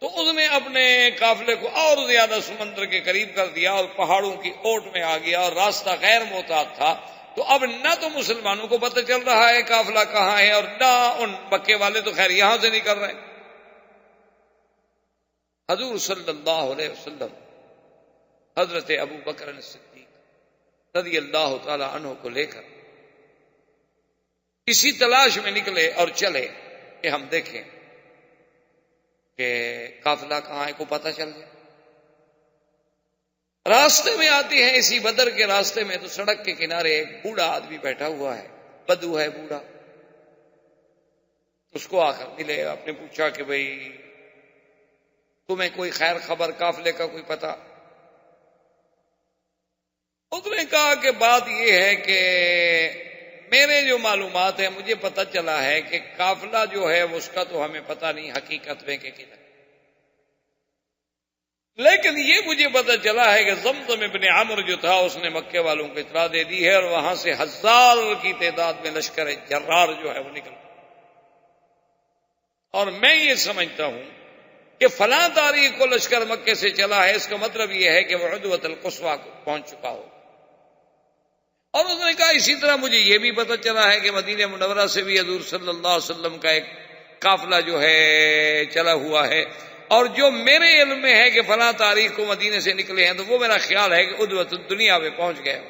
تو اس نے اپنے قافلے کو اور زیادہ سمندر کے قریب کر دیا اور پہاڑوں کی اوٹ میں آ گیا اور راستہ غیر محتاط تھا، تو اب نہ تو مسلمانوں کو پتہ چل رہا ہے قافلہ کہاں ہے، اور نہ ان مکے والے تو خیر یہاں سے نہیں کر رہے۔ حضور صلی اللہ علیہ وسلم حضرت ابو بکر صدیق رضی اللہ تعالی عنہ کو لے کر اسی تلاش میں نکلے اور چلے کہ ہم دیکھیں کہ قافلہ کہاں ہے، کو پتہ چل جائے۔ راستے میں آتی ہیں، اسی بدر کے راستے میں تو سڑک کے کنارے ایک بوڑھا آدمی بیٹھا ہوا ہے، بدو ہے بوڑھا، اس کو آ کر ملے، آپ نے پوچھا کہ بھئی تمہیں کوئی خیر خبر قافلے کا کوئی پتہ؟ اس نے کہا کہ بات یہ ہے کہ میرے جو معلومات ہیں مجھے پتہ چلا ہے کہ قافلہ جو ہے اس کا تو ہمیں پتہ نہیں حقیقت میں کہ کدھر، لیکن یہ مجھے پتہ چلا ہے کہ زمزم ابن عمرو جو تھا اس نے مکے والوں کو اطلاع دے دی ہے اور وہاں سے 1000 کی تعداد میں لشکر جرار جو ہے وہ نکل، اور میں یہ سمجھتا ہوں کہ فلاں تاریخ کو لشکر مکے سے چلا ہے، اس کا مطلب یہ ہے کہ وہ عدوۃ القصویٰ کو پہنچ چکا ہو۔ اور اس نے کہا اسی طرح مجھے یہ بھی پتہ چلا ہے کہ مدینہ منورہ سے بھی حضور صلی اللہ علیہ وسلم کا ایک قافلہ جو ہے چلا ہوا ہے، اور جو میرے علم میں ہے کہ فلاں تاریخ کو مدینے سے نکلے ہیں، تو وہ میرا خیال ہے کہ عدوۃ الدنیا پہ پہنچ گئے ہو۔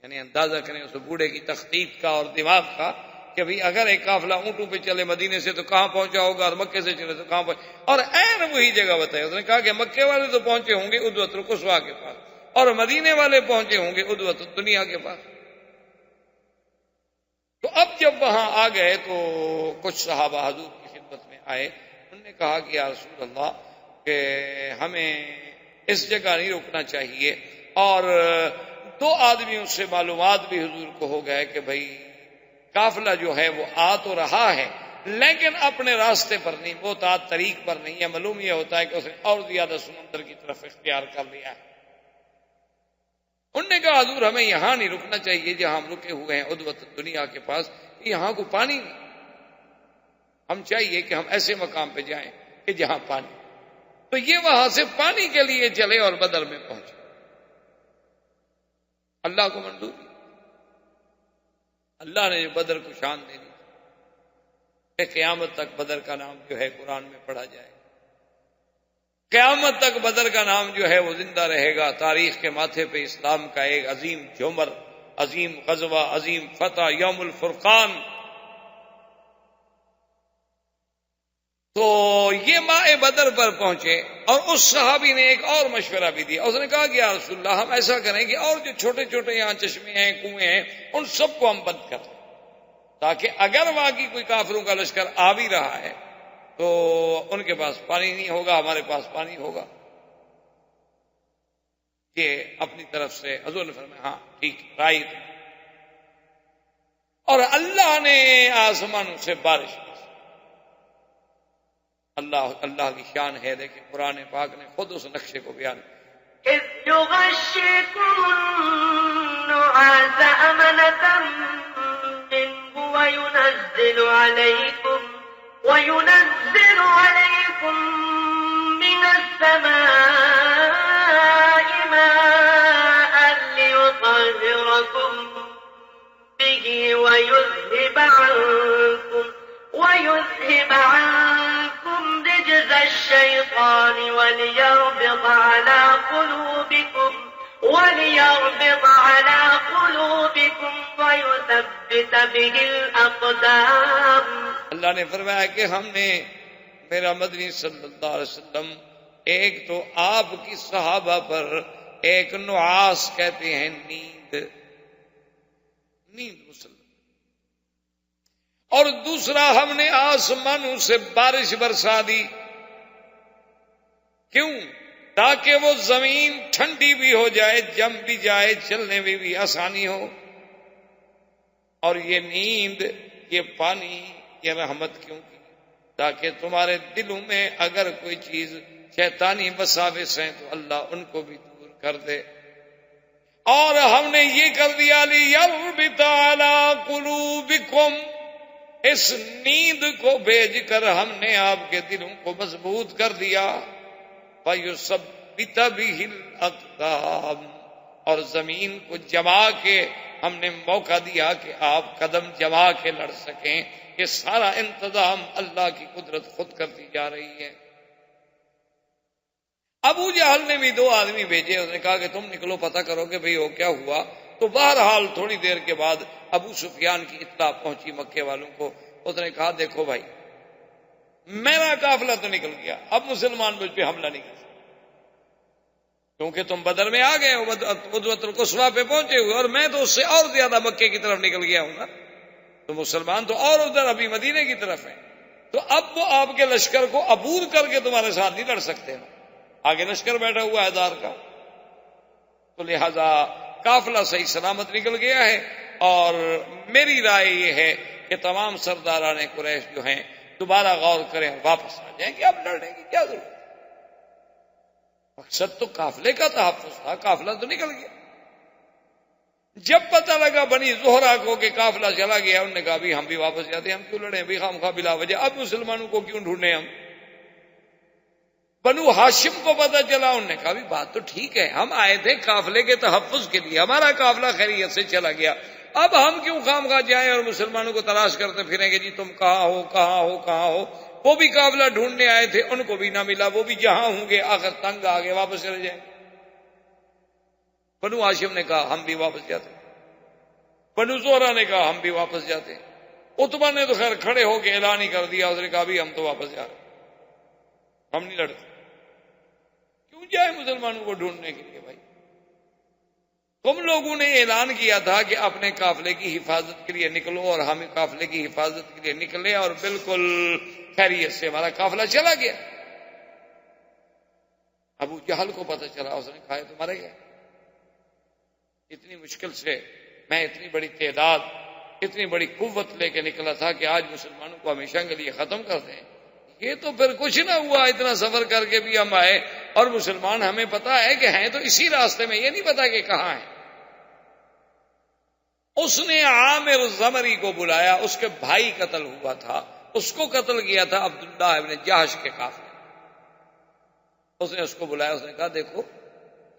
یعنی اندازہ کریں اس بوڑھے کی تخطیط کا اور دماغ کا کہ بھئی اگر ایک قافلہ اونٹوں پہ چلے مدینے سے تو کہاں پہنچا ہوگا، اور مکے سے چلے تو کہاں پہنچا، اور عین وہی جگہ بتائی۔ اس نے کہا کہ مکے والے تو پہنچے ہوں گے عدوۃ القصویٰ کے پاس، اور مدینے والے پہنچے ہوں گے عدوۃ الدنیا کے پاس۔ تو اب جب وہاں آ گئے تو کچھ صحابہ حضور کی خدمت میں آئے، انہوں نے کہا کہ یا رسول اللہ کہ ہمیں اس جگہ نہیں رکنا چاہیے، اور 2 آدمیوں سے معلومات بھی حضور کو ہو گئے کہ بھئی قافلہ جو ہے وہ آ تو رہا ہے لیکن اپنے راستے پر نہیں، محتاط طریق پر نہیں ہے، معلوم یہ ہوتا ہے کہ اس نے اور زیادہ سمندر کی طرف اختیار کر لیا ہے۔ انہوں نے کہا حضور ہمیں یہاں نہیں رکنا چاہیے جہاں ہم رکے ہوئے ہیں عدوۃ الدنیا کے پاس، یہاں کو پانی نہیں، ہم چاہیے کہ ہم ایسے مقام پہ جائیں کہ جہاں پانی۔ تو یہ وہاں سے پانی کے لیے چلے اور بدر میں پہنچے۔ اللہ کو منظور، اللہ نے جو بدر کو شان دے دی کہ قیامت تک بدر کا نام جو ہے قرآن میں پڑھا جائے، قیامت تک بدر کا نام جو ہے وہ زندہ رہے گا، تاریخ کے ماتھے پہ اسلام کا ایک عظیم جومر، عظیم غزوہ، عظیم فتح، یوم الفرقان۔ تو یہ ماہ بدر پر پہنچے، اور اس صحابی نے ایک اور مشورہ بھی دیا، اس نے کہا کہ یا رسول اللہ ہم ایسا کریں کہ اور جو چھوٹے چھوٹے یہاں چشمے ہیں، کنویں ہیں، ان سب کو ہم بند کر دیں، تاکہ اگر واقعی کوئی کافروں کا لشکر آ بھی رہا ہے تو ان کے پاس پانی نہیں ہوگا، ہمارے پاس پانی ہوگا۔ یہ اپنی طرف سے حضور نے فرمایا ہاں ٹھیک رائٹ، اور اللہ نے آسمانوں سے بارش کی۔ اللہ کی شان ہے، دیکھیں قرآن پاک نے خود اس نقشے کو بیان کیا۔ اذ یغشیکم النعاس امنة منه وينزل عليكم من السماء ماء ليطهركم به ويذهب عنكم رجز الشيطان وليربط على قلوبكم ويثبت به الأقدام۔ اللہ نے فرمایا کہ ہم نے میرا مدنی صلی اللہ علیہ وسلم ایک تو آپ کی صحابہ پر ایک نعاس کہتے ہیں نیند مسلم، اور دوسرا ہم نے آسمانوں سے بارش برسا دی۔ کیوں؟ تاکہ وہ زمین ٹھنڈی بھی ہو جائے، جم بھی جائے، چلنے میں بھی آسانی ہو، اور یہ نیند، یہ پانی، یہ رحمت کیوں کی؟ تاکہ تمہارے دلوں میں اگر کوئی چیز شیطانی وساوس ہیں تو اللہ ان کو بھی دور کر دے، اور ہم نے یہ کر دیا لِيَرْبِطَ عَلَىٰ قُلُوبِكُمْ، اس نیند کو بھیج کر ہم نے آپ کے دلوں کو مضبوط کر دیا، فَيُثَبِّتَ بِهِ الْأَقْدَامَ، اور زمین کو جما کے ہم نے موقع دیا کہ آپ قدم جما کے لڑ سکیں۔ یہ سارا انتظام اللہ کی قدرت خود کرتی جا رہی ہے۔ ابو جہل نے بھی 2 آدمی بھیجے، اس نے کہا کہ تم نکلو پتہ کرو کہ بھئی وہ کیا ہوا۔ تو بہرحال تھوڑی دیر کے بعد ابو سفیان کی اطلاع پہنچی مکے والوں کو۔ اس نے کہا دیکھو بھائی، میرا قافلہ تو نکل گیا، اب مسلمان مجھ پہ حملہ نہیں کر سکتے، کیونکہ تم بدر میں آ گئے ہو، غزوۃ القصویٰ پہ پہنچے ہوئے، اور میں تو اس سے اور زیادہ مکے کی طرف نکل گیا ہوں نا، تو مسلمان تو اور ادھر ابھی مدینے کی طرف ہیں، تو اب وہ آپ کے لشکر کو عبور کر کے تمہارے ساتھ نہیں لڑ سکتے نا، آگے لشکر بیٹھا ہوا ہے 1000 کا، تو لہذا قافلہ صحیح سلامت نکل گیا ہے۔ اور میری رائے یہ ہے کہ تمام سرداران قریش جو ہیں دوبارہ غور کریں، واپس آ جائیں کہ اب لڑنے کی کیا ضرورت ہے، مقصد تو قافلے کا تحفظ تھا، قافلہ تو نکل گیا۔ جب پتہ لگا بنی زہرہ کو کہ قافلہ چلا گیا، انہوں نے کہا بھی ہم بھی واپس جاتے ہیں، ہم کیوں لڑیں بھی خامخواہ بلا وجہ، اب مسلمانوں کو کیوں ڈھونڈیں ہم۔ بنو ہاشم کو پتہ چلا، انہوں نے کہا بھی بات تو ٹھیک ہے، ہم آئے تھے قافلے کے تحفظ کے لیے، ہمارا قافلہ خیریت سے چلا گیا، اب ہم کیوں خامخواہ جائیں اور مسلمانوں کو تلاش کرتے پھریں گے جی تم کہاں ہو کہاں ہو کہاں ہو۔ وہ بھی قافلہ ڈھونڈنے آئے تھے، ان کو بھی نہ ملا، وہ بھی جہاں ہوں گے آخر تنگ آ گئے، واپس چلے جائیں۔ بنو ہاشم نے کہا ہم بھی واپس جاتے، بنو زہرہ نے کہا ہم بھی واپس جاتے، عتبہ نے تو خیر کھڑے ہو کے اعلان ہی کر دیا، اس نے کہا بھی ہم تو واپس جا رہے ہیں، ہم نہیں لڑتے، کیوں جائے مسلمانوں کو ڈھونڈنے کے لیے۔ بھائی تم لوگوں نے اعلان کیا تھا کہ اپنے قافلے کی حفاظت کے لیے نکلو، اور ہم قافلے کی حفاظت کے لیے نکلے اور بالکل خیریت سے ہمارا قافلہ چلا گیا۔ ابو جہل کو پتہ چلا، اس نے کہا تو مرے گئے، اتنی مشکل سے میں اتنی بڑی تعداد اتنی بڑی قوت لے کے نکلا تھا کہ آج مسلمانوں کو ہمیشہ کے لیے ختم کر دیں، یہ تو پھر کچھ نہ ہوا، اتنا سفر کر کے بھی ہم آئے اور مسلمان ہمیں پتا ہے کہ ہیں تو اسی راستے میں، یہ نہیں پتا کہ کہاں ہیں۔ اس نے عامر زمری کو بلایا، اس کے بھائی قتل ہوا تھا، اس کو قتل کیا تھا عبداللہ ابن جہش کے قافلے، اس نے اس کو بلایا، اس نے کہا دیکھو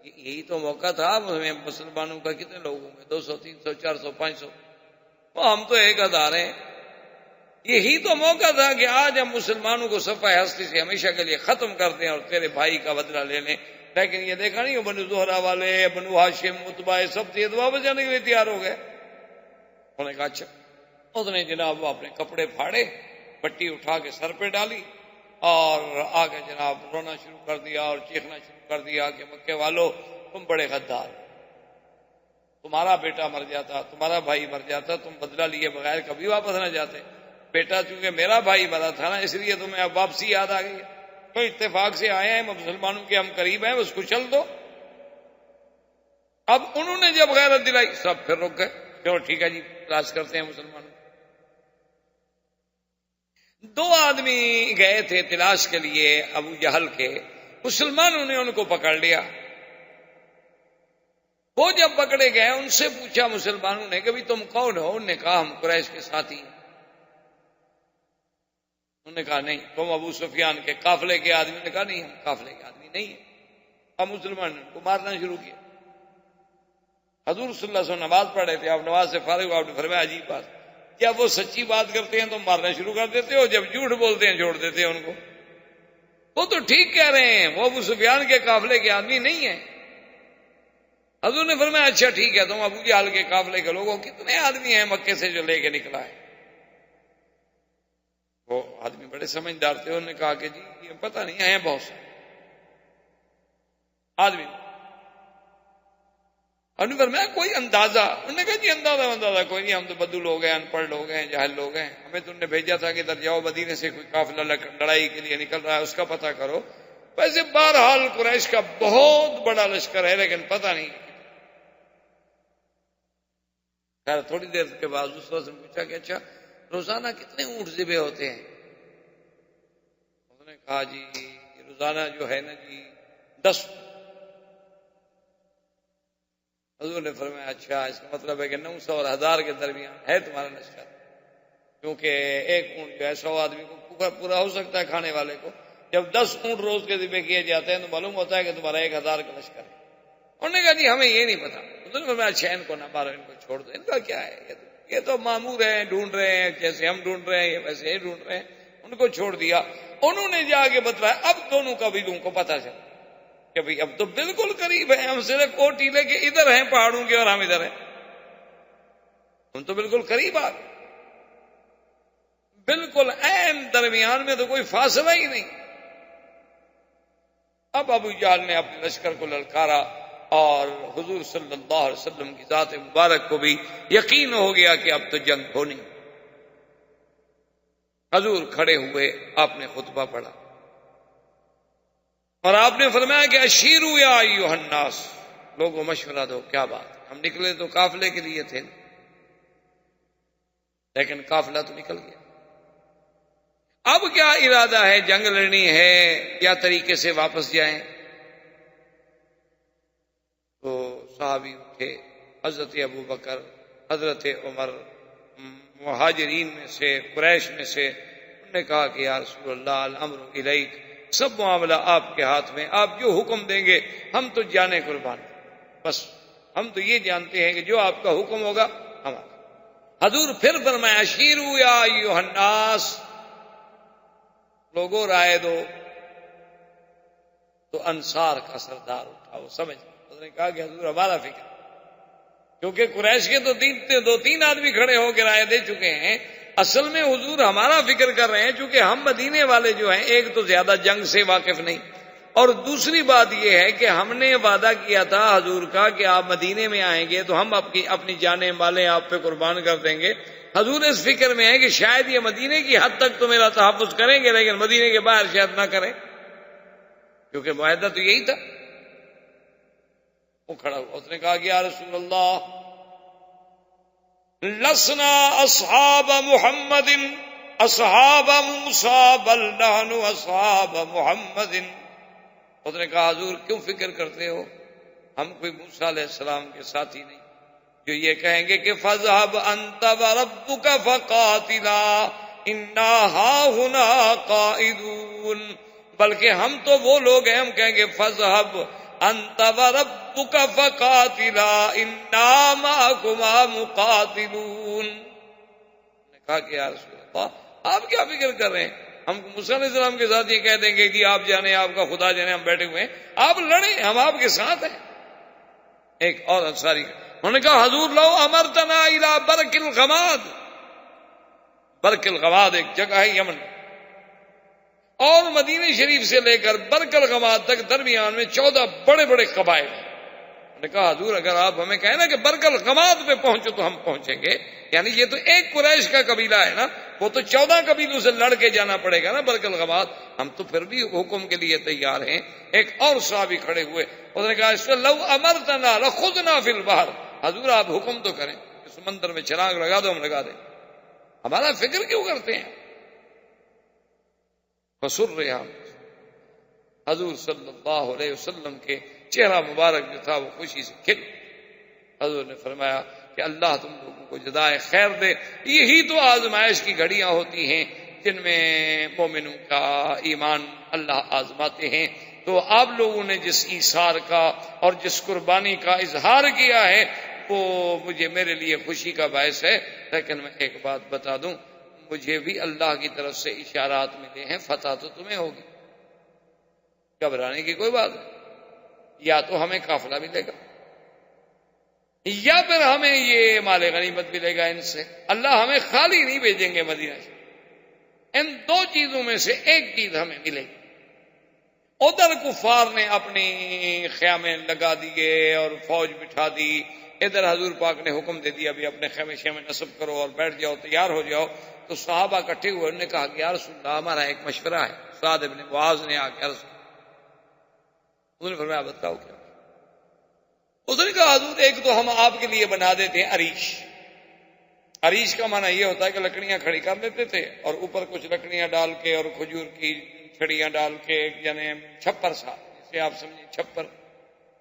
یہی تو موقع تھا، مسلمانوں کا کتنے لوگ ہوں گے، 200 300 400 500، ہم تو 1000 ہیں، یہی تو موقع تھا کہ آج ہم مسلمانوں کو صفحہ ہستی سے ہمیشہ کے لیے ختم کر دیں اور تیرے بھائی کا بدلہ لے لیں، لیکن یہ دیکھا نہیں وہ بنو زہرہ والے، بنو ہاشم، عتبہ، سب یہ تو واپس جانے کے لیے تیار ہو گئے۔ انہوں نے کہا اچھا، اس نے جناب وہ اپنے کپڑے پھاڑے، پٹی اٹھا کے سر پہ ڈالی اور آگے جناب رونا شروع کر دیا اور چیخنا شروع کر دیا کہ مکے والو تم بڑے غدار، تمہارا بیٹا مر جاتا، تمہارا بھائی مر جاتا، تم بدلہ لیے بغیر کبھی واپس نہ جاتے، بیٹا چونکہ میرا بھائی مرا تھا نا اس لیے تمہیں اب واپسی یاد آ گئی ہے، تو اتفاق سے آئے ہیں مسلمانوں کے، ہم قریب ہیں، اس کو چل دو۔ اب انہوں نے جب غیرت دلائی سب پھر رک گئے، چلو ٹھیک ہے جی تلاش کرتے ہیں مسلمانوں۔ 2 آدمی گئے تھے تلاش کے لیے ابو جہل کے، مسلمانوں نے ان کو پکڑ لیا، وہ جب پکڑے گئے ان سے پوچھا مسلمانوں نے کہ بھی تم کون ہو، انہوں نے کہا ہم قریش کے ساتھی ہیں، انہوں نے کہا نہیں تم ابو سفیان کے قافلے کے آدمی، نے کہا نہیں ہم قافلے کے آدمی نہیں ہیں۔ اب مسلمان نے ان کو مارنا شروع کیا، حضور صلی اللہ علیہ وسلم نماز پڑھ رہے تھے، آپ نماز سے فارغ ہو، آپ نے فرمایا عجیب بات، جب وہ سچی بات کرتے ہیں تو مارنا شروع کر دیتے ہو، جب جھوٹ بولتے ہیں چھوڑ دیتے ہیں ان کو، وہ تو ٹھیک کہہ رہے ہیں، وہ ابو سفیان کے قافلے کے آدمی نہیں ہیں۔ حضور نے فرمایا اچھا ٹھیک ہے، تم ابو جہل کے قافلے کے لوگوں کتنے آدمی ہیں مکے سے جو لے کے نکلا ہے؟ وہ آدمی بڑے سمجھدار تھے، انہوں نے کہا کہ جی یہ پتہ نہیں ہیں بہت سے آدمی، انہوں نے فرمایا کوئی اندازہ؟ انہوں نے کہا جی اندازہ کوئی نہیں، ہم تو بدو لوگ ہیں، ان پڑھ لوگ ہیں، جاہل لوگ ہیں، ہمیں تو نے بھیجا تھا کہ ادھر جاؤ مدینے سے کوئی قافلہ لڑائی کے لیے نکل رہا ہے اس کا پتہ کرو۔ ویسے بہرحال قریش کا بہت بڑا لشکر ہے لیکن پتہ نہیں۔ خیر تھوڑی دیر کے بعد اس وقت نے پوچھا کہ اچھا روزانہ کتنے اونٹ ذبح ہوتے ہیں؟ انہوں نے کہا جی روزانہ جو ہے نا جی 10۔ حضور نے فرمایا اچھا اس کا مطلب ہے کہ 900 اور 1000 کے درمیان ہے تمہارا لشکر، کیونکہ ایک اونٹ جو ہے 100 آدمی کو پورا ہو سکتا ہے کھانے والے کو. جب 10 اونٹ روز کے ذبح کیے جاتے ہیں تو معلوم ہوتا ہے کہ تمہارا 1000 کا لشکر ہے. انہوں نے کہا جی ہمیں یہ نہیں پتا. حضور نے فرمایا اچھا ان کو نہ مارو، ان کو چھوڑ دو، ان کا کیا ہے، یہ تو مامور ہیں، ڈھونڈ رہے ہیں، جیسے ہم ڈھونڈ رہے ہیں یہ ویسے ہی ڈھونڈ رہے ہیں. ان کو چھوڑ دیا. انہوں نے جا کے بتلایا. اب دونوں قبیلوں کو پتا چلا کہ بھئی اب تو بالکل قریب ہیں، ہم صرف وہ ٹیلے کے ادھر ہیں پہاڑوں کے اور ہم ادھر ہیں، ہم تو بالکل قریب آ گئے، بالکل عین درمیان میں تو کوئی فاصلہ ہی نہیں. اب ابو جہل نے اپنے لشکر کو للکارا اور حضور صلی اللہ علیہ وسلم کی ذات مبارک کو بھی یقین ہو گیا کہ اب تو جنگ ہونی. حضور کھڑے ہوئے، آپ نے خطبہ پڑھا اور آپ نے فرمایا کہ اشیروا یا ایھا الناس، لوگوں مشورہ دو. کیا بات، ہم نکلے تو قافلے کے لیے تھے لیکن قافلہ تو نکل گیا. اب کیا ارادہ ہے، جنگ لڑنی ہے یا طریقے سے واپس جائیں؟ تو صحابی اٹھے، حضرت ابو بکر، حضرت عمر، مہاجرین میں سے، قریش میں سے. انہوں نے کہا کہ یا رسول اللہ الامر الیک، سب معاملہ آپ کے ہاتھ میں، آپ جو حکم دیں گے ہم تو جانے قربان، بس ہم تو یہ جانتے ہیں کہ جو آپ کا حکم ہوگا ہمارا. حضور پھر فرمایا اشیروا یا ایھا الناس، لوگوں رائے دو. تو انصار کا سردار اٹھا، وہ سمجھ، اس نے کہا کہ حضور ہمارا فکر، کیونکہ قریش کے تو 2-3 آدمی کھڑے ہو کے رائے دے چکے ہیں. اصل میں حضور ہمارا فکر کر رہے ہیں، چونکہ ہم مدینے والے جو ہیں ایک تو زیادہ جنگ سے واقف نہیں، اور دوسری بات یہ ہے کہ ہم نے وعدہ کیا تھا حضور کا کہ آپ مدینے میں آئیں گے تو ہم اپنی جانیں مالیں آپ پہ قربان کر دیں گے. حضور اس فکر میں ہے کہ شاید یہ مدینے کی حد تک تو میرا تحفظ کریں گے لیکن مدینے کے باہر شاید نہ کریں، کیونکہ معاہدہ تو یہی تھا. وہ کھڑا ہوا، اس نے کہا کہ یا رسول اللہ لسنا اصحاب محمد اصحاب موسیٰ بل نحن اصحاب محمد. اس نے کہا حضور کیوں فکر کرتے ہو، ہم کوئی موسیٰ علیہ السلام کے ساتھی نہیں جو یہ کہیں گے کہ فَاذْهَبْ أَنْتَ وَرَبُّكَ فَقَاتِلَا إِنَّا هَاهُنَا قَاعِدُونَ، بلکہ ہم تو وہ لوگ ہیں، ہم کہیں گے فَاذْهَبْ أَنْتَ وَرَبُّكَ فَقَاتِلَا إِنَّا مَعَكُمَا مُقَاتِلُونَ. نے کہا کہ یا رسول اللہ آپ کیا فکر کر رہے ہیں، ہم موسیٰ علیہ السلام کے ساتھ یہ کہہ دیں گے کہ آپ جانے، آپ کا خدا جانے، ہم بیٹھے ہوئے ہیں، آپ لڑیں، ہم آپ کے ساتھ ہیں. ایک اور انصاری، انہوں نے کہا حضور لو امرتنا الى برک الغماد، برک الغماد ایک جگہ ہے یمن، اور مدینہ شریف سے لے کر برک الغماد تک درمیان میں 14 بڑے بڑے قبائل ہیں. انہوں نے کہا حضور اگر آپ ہمیں کہیں نا کہ برک الغماد پہ پہنچو تو ہم پہنچیں گے، یعنی یہ تو ایک قریش کا قبیلہ ہے نا، وہ تو 14 قبیلوں سے لڑ کے جانا پڑے گا نا برک الغماد، ہم تو پھر بھی حکم کے لیے تیار ہیں. ایک اور صحابی کھڑے ہوئے، انہوں نے کہا لو امرتنا لخذنا فی البحر، حضور آپ حکم تو کریں کہ سمندر میں چراغ لگا دو، ہم لگا دیں، ہمارا فکر کیوں کرتے ہیں. فسر رہا، حضور صلی اللہ علیہ وسلم کے چہرہ مبارک جو تھا وہ خوشی سے کھل. حضور نے فرمایا کہ اللہ تم لوگوں کو جزائے خیر دے. یہی تو آزمائش کی گھڑیاں ہوتی ہیں جن میں مومنوں کا ایمان اللہ آزماتے ہیں. تو آپ لوگوں نے جس ایثار کا اور جس قربانی کا اظہار کیا ہے وہ مجھے میرے لیے خوشی کا باعث ہے. لیکن میں ایک بات بتا دوں، مجھے بھی اللہ کی طرف سے اشارات ملے ہیں، فتح تو تمہیں ہوگی، گھبرانے کی کوئی بات نہیں. یا تو ہمیں قافلہ ملے گا یا پھر ہمیں یہ مال غنیمت ملے گا ان سے، اللہ ہمیں خالی نہیں بھیجیں گے مدینہ سے. ان دو چیزوں میں سے ایک چیز ہمیں ملے گی. ادھر کفار نے اپنی خیمے لگا دیے اور فوج بٹھا دی، ادھر حضور پاک نے حکم دے دیا بھی اپنے خیمے شیمے نصب کرو اور بیٹھ جاؤ، تیار ہو جاؤ. تو صحابہ اکٹھے ہوئے، انہوں نے کہا کہ یا رسول اللہ ہمارا ایک مشورہ ہے. سعد بن معاذ نے آ کے عرض، انہوں نے فرمایا بتاؤ کیا. اس نے کہا حضور ایک تو ہم آپ کے لیے بنا دیتے ہیں عریش. عریش کا معنی یہ ہوتا ہے کہ لکڑیاں کھڑی کر لیتے تھے اور اوپر کچھ لکڑیاں ڈال کے اور کھجور کی چھڑیاں ڈال کے، یعنی چھپر سا، جسے آپ سمجھیں چھپر،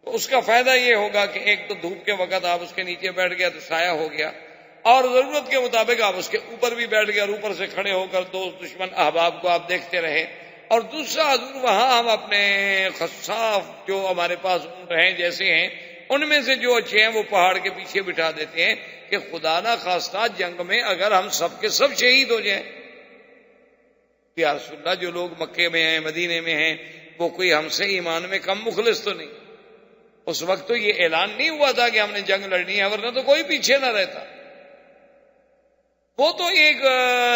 تو اس کا فائدہ یہ ہوگا کہ ایک تو دھوپ کے وقت آپ اس کے نیچے بیٹھ گیا تو سایہ ہو گیا، اور ضرورت کے مطابق آپ اس کے اوپر بھی بیٹھ گئے اور اوپر سے کھڑے ہو کر دوست دشمن احباب کو آپ دیکھتے رہے۔ اور دوسرا حضور وہاں ہم اپنے خصاف جو ہمارے پاس اونٹ ہیں جیسے ہیں ان میں سے جو اچھے ہیں وہ پہاڑ کے پیچھے بٹھا دیتے ہیں کہ خدا نہ خواستہ جنگ میں اگر ہم سب کے سب شہید ہو جائیں۔ یا رسول اللہ جو لوگ مکے میں ہیں مدینے میں ہیں وہ کوئی ہم سے ایمان میں کم مخلص تو نہیں؟ اس وقت تو یہ اعلان نہیں ہوا تھا کہ ہم نے جنگ لڑنی ہے، ورنہ تو کوئی پیچھے نہ رہتا۔ وہ تو ایک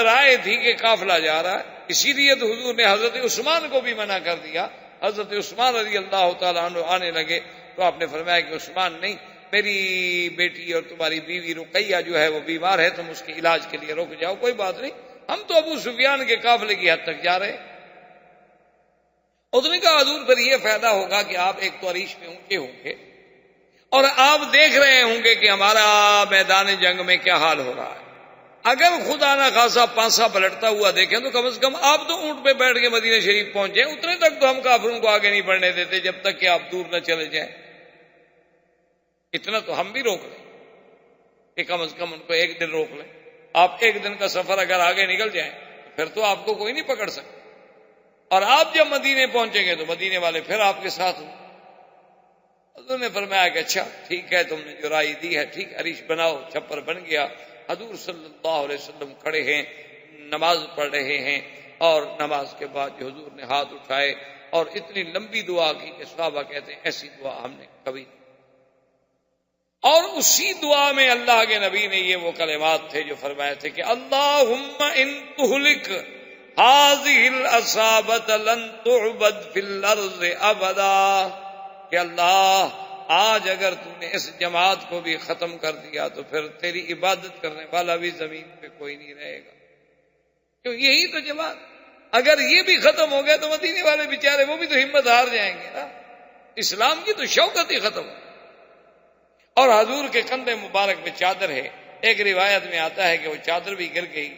رائے تھی کہ قافلہ جا رہا ہے، اسی لیے تو حضور نے حضرت عثمان کو بھی منع کر دیا۔ حضرت عثمان رضی اللہ تعالیٰ عنہ آنے لگے تو آپ نے فرمایا کہ عثمان نہیں، میری بیٹی اور تمہاری بیوی رقیہ جو ہے وہ بیمار ہے، تم اس کے علاج کے لیے رک جاؤ، کوئی بات نہیں، ہم تو ابو سفیان کے قافلے کی حد تک جا رہے۔ اس نے کہا حضور پھر یہ فائدہ ہوگا کہ آپ ایک تو عریش میں اونچے ہوں گے اور آپ دیکھ رہے ہوں گے کہ ہمارا میدان جنگ میں کیا حال ہو رہا ہے۔ اگر خدا نہ خاصا پانسا پلٹتا ہوا دیکھیں تو کم از کم آپ تو اونٹ پہ بیٹھ کے مدینہ شریف پہنچے، اتنے تک تو ہم کافروں کو آگے نہیں بڑھنے دیتے جب تک کہ آپ دور نہ چلے جائیں۔ اتنا تو ہم بھی روک لیں کہ کم از کم ان کو ایک دن روک لیں۔ آپ ایک دن کا سفر اگر آگے نکل جائیں پھر تو آپ کو کوئی نہیں پکڑ سکتا، اور آپ جب مدینے پہنچیں گے تو مدینے والے پھر آپ کے ساتھ ہوں۔ حضور نے فرمایا کہ اچھا ٹھیک ہے، تم نے جو رائے دی ہے ٹھیک، عریش بناؤ۔ چھپر بن گیا۔ حضور صلی اللہ علیہ وسلم کھڑے ہیں، نماز پڑھ رہے ہیں، اور نماز کے بعد جو حضور نے ہاتھ اٹھائے اور اتنی لمبی دعا کی کہ صحابہ کہتے ہیں ایسی دعا ہم نے کبھی نہیں۔ اور اسی دعا میں اللہ کے نبی نے یہ وہ کلمات تھے جو فرمائے تھے کہ اللہم ان تہلک هذه العصابة لن تعبد في الارض ابدا، کہ اللہ آج اگر تو نے اس جماعت کو بھی ختم کر دیا تو پھر تیری عبادت کرنے والا بھی زمین پہ کوئی نہیں رہے گا۔ کیوں یہی تو جماعت، اگر یہ بھی ختم ہو گیا تو مدینے والے بیچارے وہ بھی تو ہمت ہار جائیں گے نا، اسلام کی تو شوکت ہی ختم ہو۔ اور حضور کے کندھے مبارک میں چادر ہے، ایک روایت میں آتا ہے کہ وہ چادر بھی گر گئی،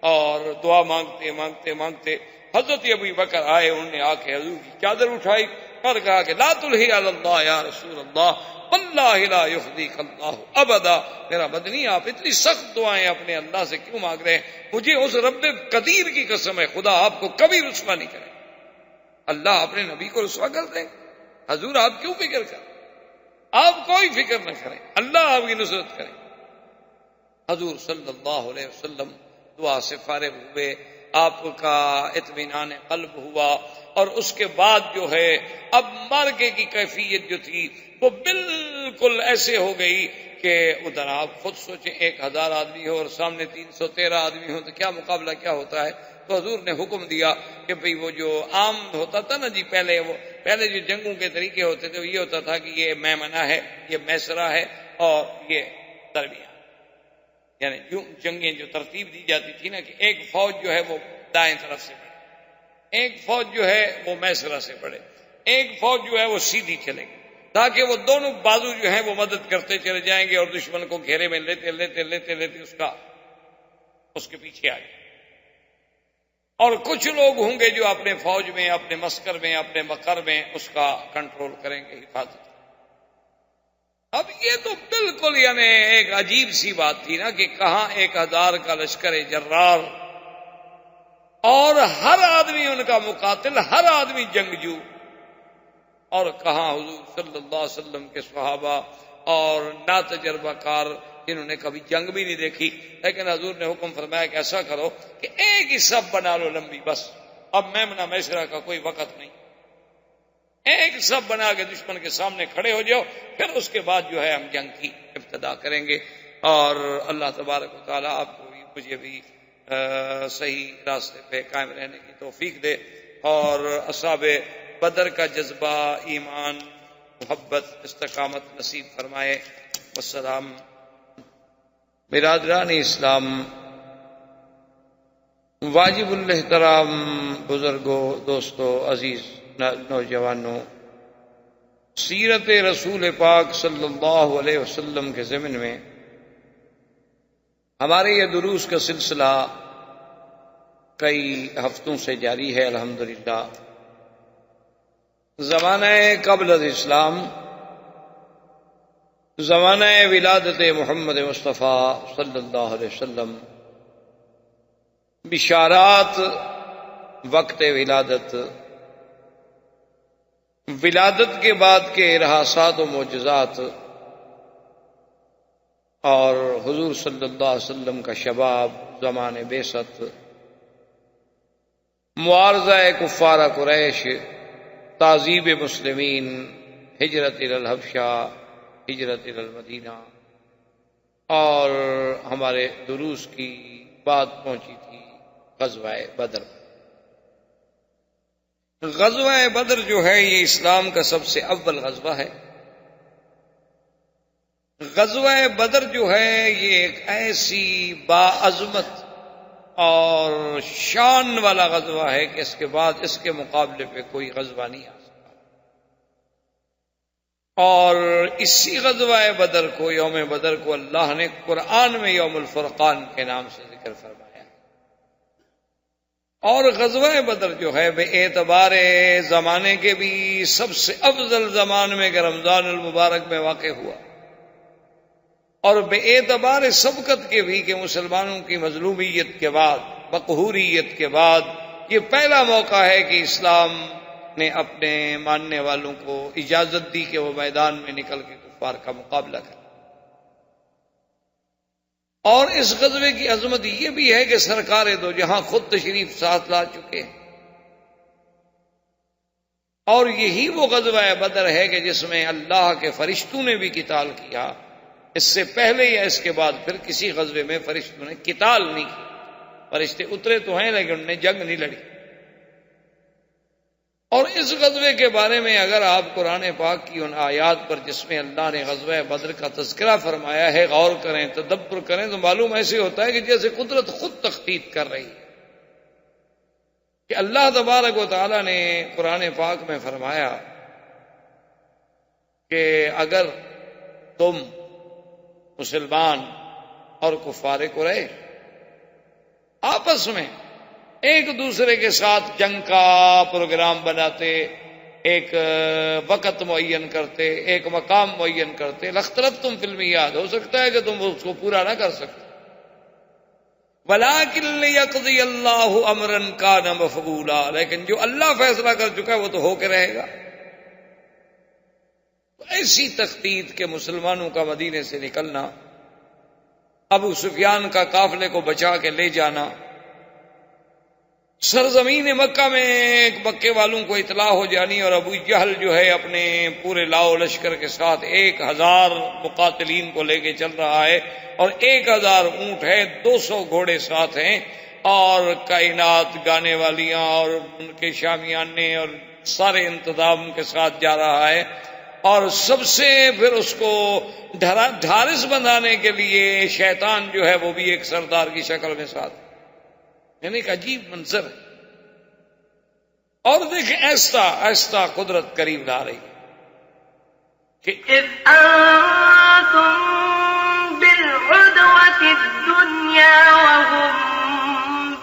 اور دعا مانگتے مانگتے مانگتے حضرت ابو بکر آئے، انہوں نے آ کے حضور کی چادر اٹھائی اور کہا کہ لا تلہی علی اللہ یا رسول اللہ واللہ لا یخزیک اللہ ابدا۔ میرا مدنی آپ اتنی سخت دعائیں اپنے اللہ سے کیوں مانگ رہے ہیں؟ مجھے اس رب قدیر کی قسم ہے خدا آپ کو کبھی رسوا نہیں کرے۔ اللہ اپنے نبی کو رسوا کر دیں؟ حضور آپ کیوں فکر کریں؟ آپ کوئی فکر نہ کریں، اللہ آپ کی نصرت کرے۔ حضور صلی اللہ علیہ وسلم دعا سے فارغ ہوئے، آپ کا اطمینان قلب ہوا، اور اس کے بعد جو ہے اب مارکے کی کیفیت جو تھی وہ بالکل ایسے ہو گئی کہ ادھر آپ خود سوچیں 1000 آدمی ہو اور سامنے 313 آدمی ہو تو کیا مقابلہ کیا ہوتا ہے۔ تو حضور نے حکم دیا کہ بھئی وہ جو عام ہوتا تھا نا جی، پہلے جو جنگوں کے طریقے ہوتے تھے وہ یہ ہوتا تھا کہ یہ میمنہ ہے، یہ میسرہ ہے، اور یہ درمیان، یعنی جنگیں جو ترتیب دی جاتی تھی نا کہ ایک فوج جو ہے وہ دائیں طرف سے بڑھے، ایک فوج جو ہے وہ میسرہ سے بڑھے، ایک فوج جو ہے وہ سیدھی چلے گی، تاکہ وہ دونوں بازو جو ہیں وہ مدد کرتے چلے جائیں گے اور دشمن کو گھیرے میں لیتے لیتے لیتے لیتے اس کے پیچھے آ جائیں۔ اور کچھ لوگ ہوں گے جو اپنے فوج میں، اپنے مسکر میں، اپنے مقر میں اس کا کنٹرول کریں گے، حفاظت۔ اب یہ تو بالکل یعنی ایک عجیب سی بات تھی نا کہ کہاں 1000 کا لشکر جرار، اور ہر آدمی ان کا مقاتل، ہر آدمی جنگجو، اور کہاں حضور صلی اللہ علیہ وسلم کے صحابہ اور ناتجربہ کار جنہوں نے کبھی جنگ بھی نہیں دیکھی، لیکن حضور نے حکم فرمایا کہ ایسا کرو کہ ایک ہی صف بنا لو لمبی، بس اب میمنہ میسرہ کا کوئی وقت نہیں، ایک صف بنا کے دشمن کے سامنے کھڑے ہو جاؤ، پھر اس کے بعد جو ہے ہم جنگ کی ابتدا کریں گے۔ اور اللہ تبارک و تعالیٰ آپ کو بھی مجھے بھی صحیح راستے پہ قائم رہنے کی توفیق دے، اور اصحاب بدر کا جذبہ، ایمان، محبت، استقامت نصیب فرمائے۔ والسلام۔ برادران اسلام، واجب الاحترام بزرگوں، دوستوں، عزیز نوجوانوں، سیرت رسول پاک صلی اللہ علیہ وسلم کے ضمن میں ہمارے یہ دروس کا سلسلہ کئی ہفتوں سے جاری ہے الحمدللہ۔ زمانہ قبل از اسلام زمانہ ولادت محمد مصطفیٰ صلی اللہ علیہ وسلم، بشارات وقت ولادت، ولادت کے بعد کے ارہاسات و معجزات، اور حضور صلی اللہ علیہ وسلم کا شباب، زمان بعثت، معارضہ کفار قریش، تعذیب مسلمین، ہجرت الی الحبشہ، ہجرت الی المدینہ، اور ہمارے دروس کی بات پہنچی تھی غزوہ بدر۔ غزوہ بدر جو ہے یہ اسلام کا سب سے اول غزوہ ہے۔ غزوہ بدر جو ہے یہ ایک ایسی باعظمت اور شان والا غزوہ ہے کہ اس کے بعد اس کے مقابلے پہ کوئی غزوہ نہیں آ سکتا، اور اسی غزوہ بدر کو، یوم بدر کو، اللہ نے قرآن میں یوم الفرقان کے نام سے ذکر فرمایا، اور غزوہ بدر جو ہے بے اعتبار زمانے کے بھی سب سے افضل زمان میں کہ رمضان المبارک میں واقع ہوا، اور بے اعتبار سبقت کے بھی کہ مسلمانوں کی مظلومیت کے بعد، مقہوریت کے بعد یہ پہلا موقع ہے کہ اسلام نے اپنے ماننے والوں کو اجازت دی کہ وہ میدان میں نکل کے کفار کا مقابلہ کریں۔ اور اس غزوے کی عظمت یہ بھی ہے کہ سرکار دو جہاں خود تشریف ساتھ لا چکے ہیں، اور یہی وہ غزوہ بدر ہے کہ جس میں اللہ کے فرشتوں نے بھی قتال کیا۔ اس سے پہلے یا اس کے بعد پھر کسی غزوے میں فرشتوں نے قتال نہیں کیا، فرشتے اترے تو ہیں لیکن انہوں نے جنگ نہیں لڑی۔ اور اس غزوے کے بارے میں اگر آپ قرآن پاک کی ان آیات پر جس میں اللہ نے غزوہ بدر کا تذکرہ فرمایا ہے غور کریں، تدبر کریں، تو معلوم ایسے ہوتا ہے کہ جیسے قدرت خود تخطیط کر رہی ہے کہ اللہ تبارک و تعالی نے قرآن پاک میں فرمایا کہ اگر تم مسلمان اور کفار قریش آپس میں ایک دوسرے کے ساتھ جنگ کا پروگرام بناتے، ایک وقت معین کرتے، ایک مقام معین کرتے، لاختلفتم فی المیعاد، ہو سکتا ہے کہ تم اس کو پورا نہ کر سکتے، ولیکن لیقضی اللہ امرا کان مفعولا، لیکن جو اللہ فیصلہ کر چکا ہے وہ تو ہو کے رہے گا۔ ایسی تخطیط کے مسلمانوں کا مدینے سے نکلنا، ابو سفیان کا قافلے کو بچا کے لے جانا، سرزمین مکہ میں مکے والوں کو اطلاع ہو جانی، اور ابو جہل جو ہے اپنے پورے لاؤ لشکر کے ساتھ 1000 مقاتلین کو لے کے چل رہا ہے، اور 1000 اونٹ ہے، 200 گھوڑے ساتھ ہیں، اور کائنات گانے والیاں اور ان کے شامیانے اور سارے انتظام کے ساتھ جا رہا ہے، اور سب سے پھر اس کو ڈھارس بندھانے کے لیے شیطان جو ہے وہ بھی ایک سردار کی شکل میں ساتھ، یعنی ایک عجیب منظر ہے۔ اور دیکھیں ایسا ایسا قدرت قریب لا رہی ہے کہ إذ أنتم بالعدوة الدنيا وهم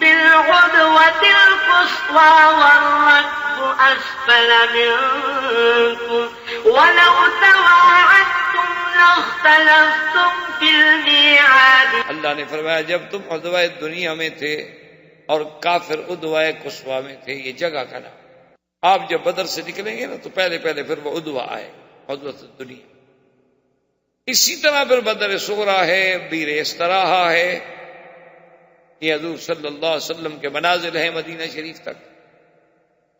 بالعدوة القصوى والركب أسفل منكم ولو تواعدتم لاختلفتم في الميعاد۔ اللہ نے فرمایا جب تم عدوہ دنیا میں تھے اور کافر عدوہ قصویٰ میں تھے، یہ جگہ کا نام، آپ جب بدر سے نکلیں گے نا تو پہلے پھر وہ عدوہ آئے، عدوہ دنیا۔ اسی طرح پھر بدر صغریٰ ہے، بیر استراحہ ہے، یہ حضور صلی اللہ علیہ وسلم کے منازل ہیں مدینہ شریف تک۔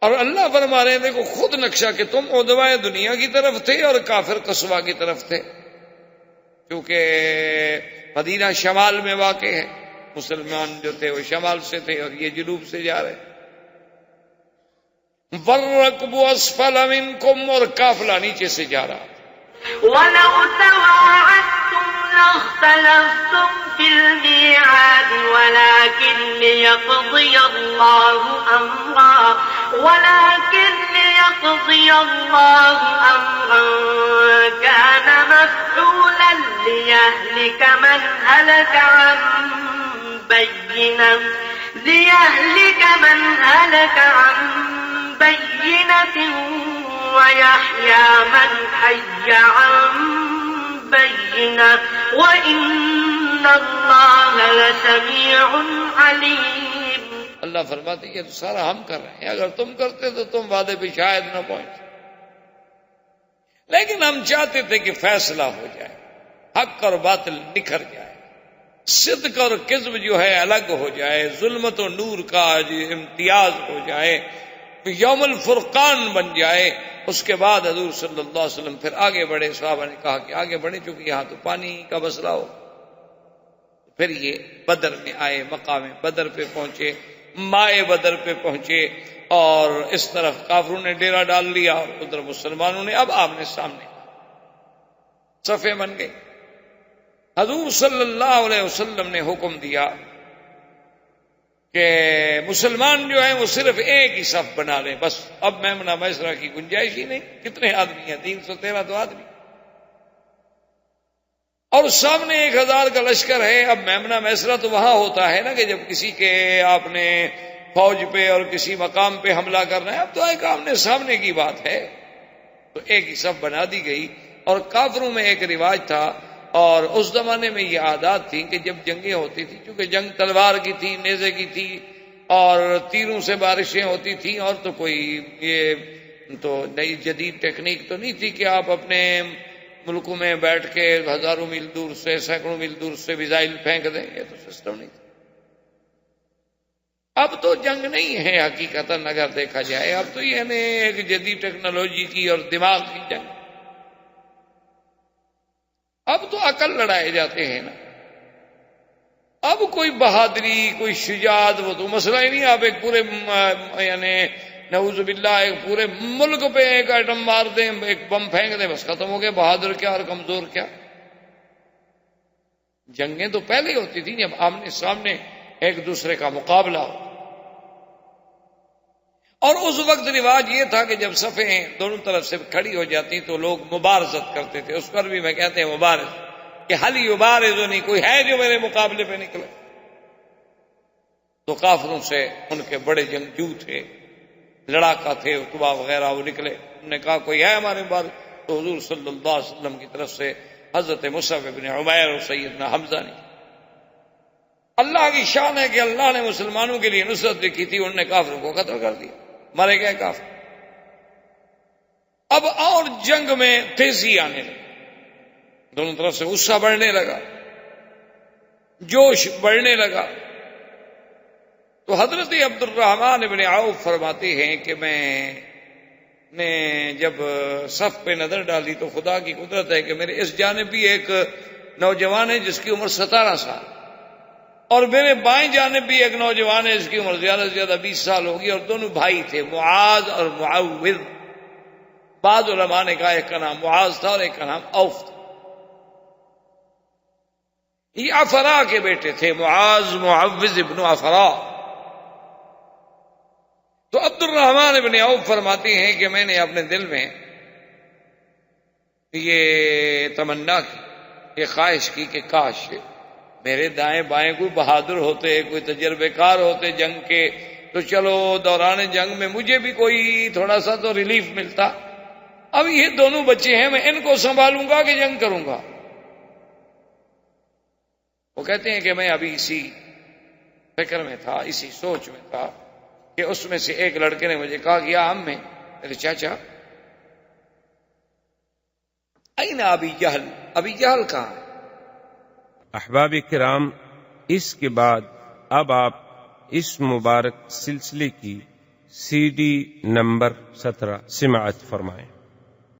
اور اللہ فرما رہے ہیں دیکھو خود نقشہ کہ تم عدوہ دنیا کی طرف تھے اور کافر قصویٰ کی طرف تھے، کیونکہ مدینہ شمال میں واقع ہے، مسلمان جو تھے وہ شمال سے تھے اور یہ جنوب سے جا رہے۔ وَالرَّكْبُ أَسْفَلَ مِنْكُمْ، اور قافلہ نیچے سے جا رہا۔ وَلَوْ تَوَاعَدتُّمْ لَاخْتَلَفْتُمْ فِي الْمِيعَادِ وَلَكِنْ لِيَقْضِيَ اللَّهُ أَمْرًا كَانَ مَفْعُولًا لِيَهْلِكَ من هلك عن بينة ويحيى من حي عن بينة وإن الله لسميع عليم. اللہ فرماتے ہیں یہ تو سارا ہم کر رہے ہیں، اگر تم کرتے تو تم وعدے پہ شاید نہ پہنچتے، لیکن ہم چاہتے تھے کہ فیصلہ ہو جائے، حق اور باطل نکھر جائے، صدق اور کذب جو ہے الگ ہو جائے، ظلمت و نور کا امتیاز ہو جائے، یوم الفرقان بن جائے. اس کے بعد حضور صلی اللہ علیہ وسلم پھر آگے بڑھے. صحابہ نے کہا کہ آگے بڑھے چونکہ یہاں تو پانی کا مسئلہ ہو. پھر یہ بدر میں آئے، مقام بدر پہ پہنچے، مائے بدر پہ پہنچے، اور اس طرف کافروں نے ڈیرا ڈال لیا اور ادھر مسلمانوں نے اب آمنے سامنے صفیں بن گئی. حضور صلی اللہ علیہ وسلم نے حکم دیا کہ مسلمان جو ہیں وہ صرف ایک ہی صف بنا لیں، بس اب میمنہ میسرہ کی گنجائش ہی نہیں. کتنے آدمی ہیں؟ 313 تو آدمی، اور سامنے 1000 کا لشکر ہے. اب میمنہ میسرہ تو وہاں ہوتا ہے نا کہ جب کسی کے آپ نے فوج پہ اور کسی مقام پہ حملہ کرنا ہے. اب تو ایک آمنے سامنے کی بات ہے، تو ایک ہی صف بنا دی گئی. اور کافروں میں ایک رواج تھا، اور اس زمانے میں یہ عادات تھی کہ جب جنگیں ہوتی تھی، چونکہ جنگ تلوار کی تھی، نیزے کی تھی، اور تیروں سے بارشیں ہوتی تھیں، اور تو کوئی یہ تو نئی جدید ٹیکنیک تو نہیں تھی کہ آپ اپنے ملکوں میں بیٹھ کے ہزاروں میل دور سے، سینکڑوں میل دور سے میزائل پھینک دیں. یہ تو سسٹم نہیں تھا. اب تو جنگ نہیں ہے حقیقتاً اگر دیکھا جائے، اب تو یہ ایک جدید ٹیکنالوجی کی اور دماغ کی جنگ. اب تو عقل لڑائے جاتے ہیں نا. اب کوئی بہادری، کوئی شجاعت، وہ تو مسئلہ ہی نہیں. آپ ایک پورے یعنی نعوذ باللہ ایک پورے ملک پہ ایک ایٹم مار دیں، ایک بم پھینک دیں، بس ختم ہو گئے. بہادر کیا اور کمزور کیا. جنگیں تو پہلے ہوتی تھیں جب آمنے سامنے ایک دوسرے کا مقابلہ ہو. اور اس وقت رواج یہ تھا کہ جب صفیں دونوں طرف سے کھڑی ہو جاتی تو لوگ مبارزت کرتے تھے. اس پر بھی میں کہتے ہیں مبارز، کہ حل یبارز نہیں، کوئی ہے جو میرے مقابلے پہ نکلے. تو کافروں سے ان کے بڑے جنگجو تھے، لڑاکا تھے، اتبا وغیرہ، وہ نکلے. انہوں نے کہا کوئی ہے ہمارے بعد؟ تو حضور صلی اللہ علیہ وسلم کی طرف سے حضرت مصعب بن عمیر اور سیدنا حمزہ نے. اللہ کی شان ہے کہ اللہ نے مسلمانوں کے لیے نصرت لکھی تھی، انہوں نے کافروں کو قتل کر دیا، مرے گئے کافر. اب اور جنگ میں تیزی آنے لگی، دونوں طرف سے غصہ بڑھنے لگا، جوش بڑھنے لگا. تو حضرت عبد الرحمن بن عوف فرماتے ہیں کہ میں نے جب صف پہ نظر ڈالی تو خدا کی قدرت ہے کہ میرے اس جانب بھی ایک نوجوان ہے جس کی عمر 17 سال، اور میرے بائیں جانب بھی ایک نوجوان ہے جس کی عمر زیادہ سے زیادہ 20 سال ہوگی، اور دونوں بھائی تھے، معاذ اور معوذ. بعض علماء نے کہا ایک کا نام معاذ تھا اور ایک کا نام اوف تھا. یہ افرا کے بیٹے تھے، معاذ معوذ ابن افرا. تو عبد الرحمن ابن عوف فرماتے ہیں کہ میں نے اپنے دل میں یہ تمنا کی، یہ خواہش کی کہ کاش میرے دائیں بائیں کوئی بہادر ہوتے، کوئی تجربے کار ہوتے جنگ کے، تو چلو دوران جنگ میں مجھے بھی کوئی تھوڑا سا تو ریلیف ملتا. اب یہ دونوں بچے ہیں، میں ان کو سنبھالوں گا کہ جنگ کروں گا. وہ کہتے ہیں کہ میں ابھی اسی فکر میں تھا، اسی سوچ میں تھا کہ اس میں سے ایک لڑکے نے مجھے کہا کہ یا عمّی، میرے چاچا، این ابی جہل، ابی جہل کہاں ہے؟ احباب کرام، اس کے بعد اب آپ اس مبارک سلسلے کی CD نمبر 17 سماعت فرمائیں.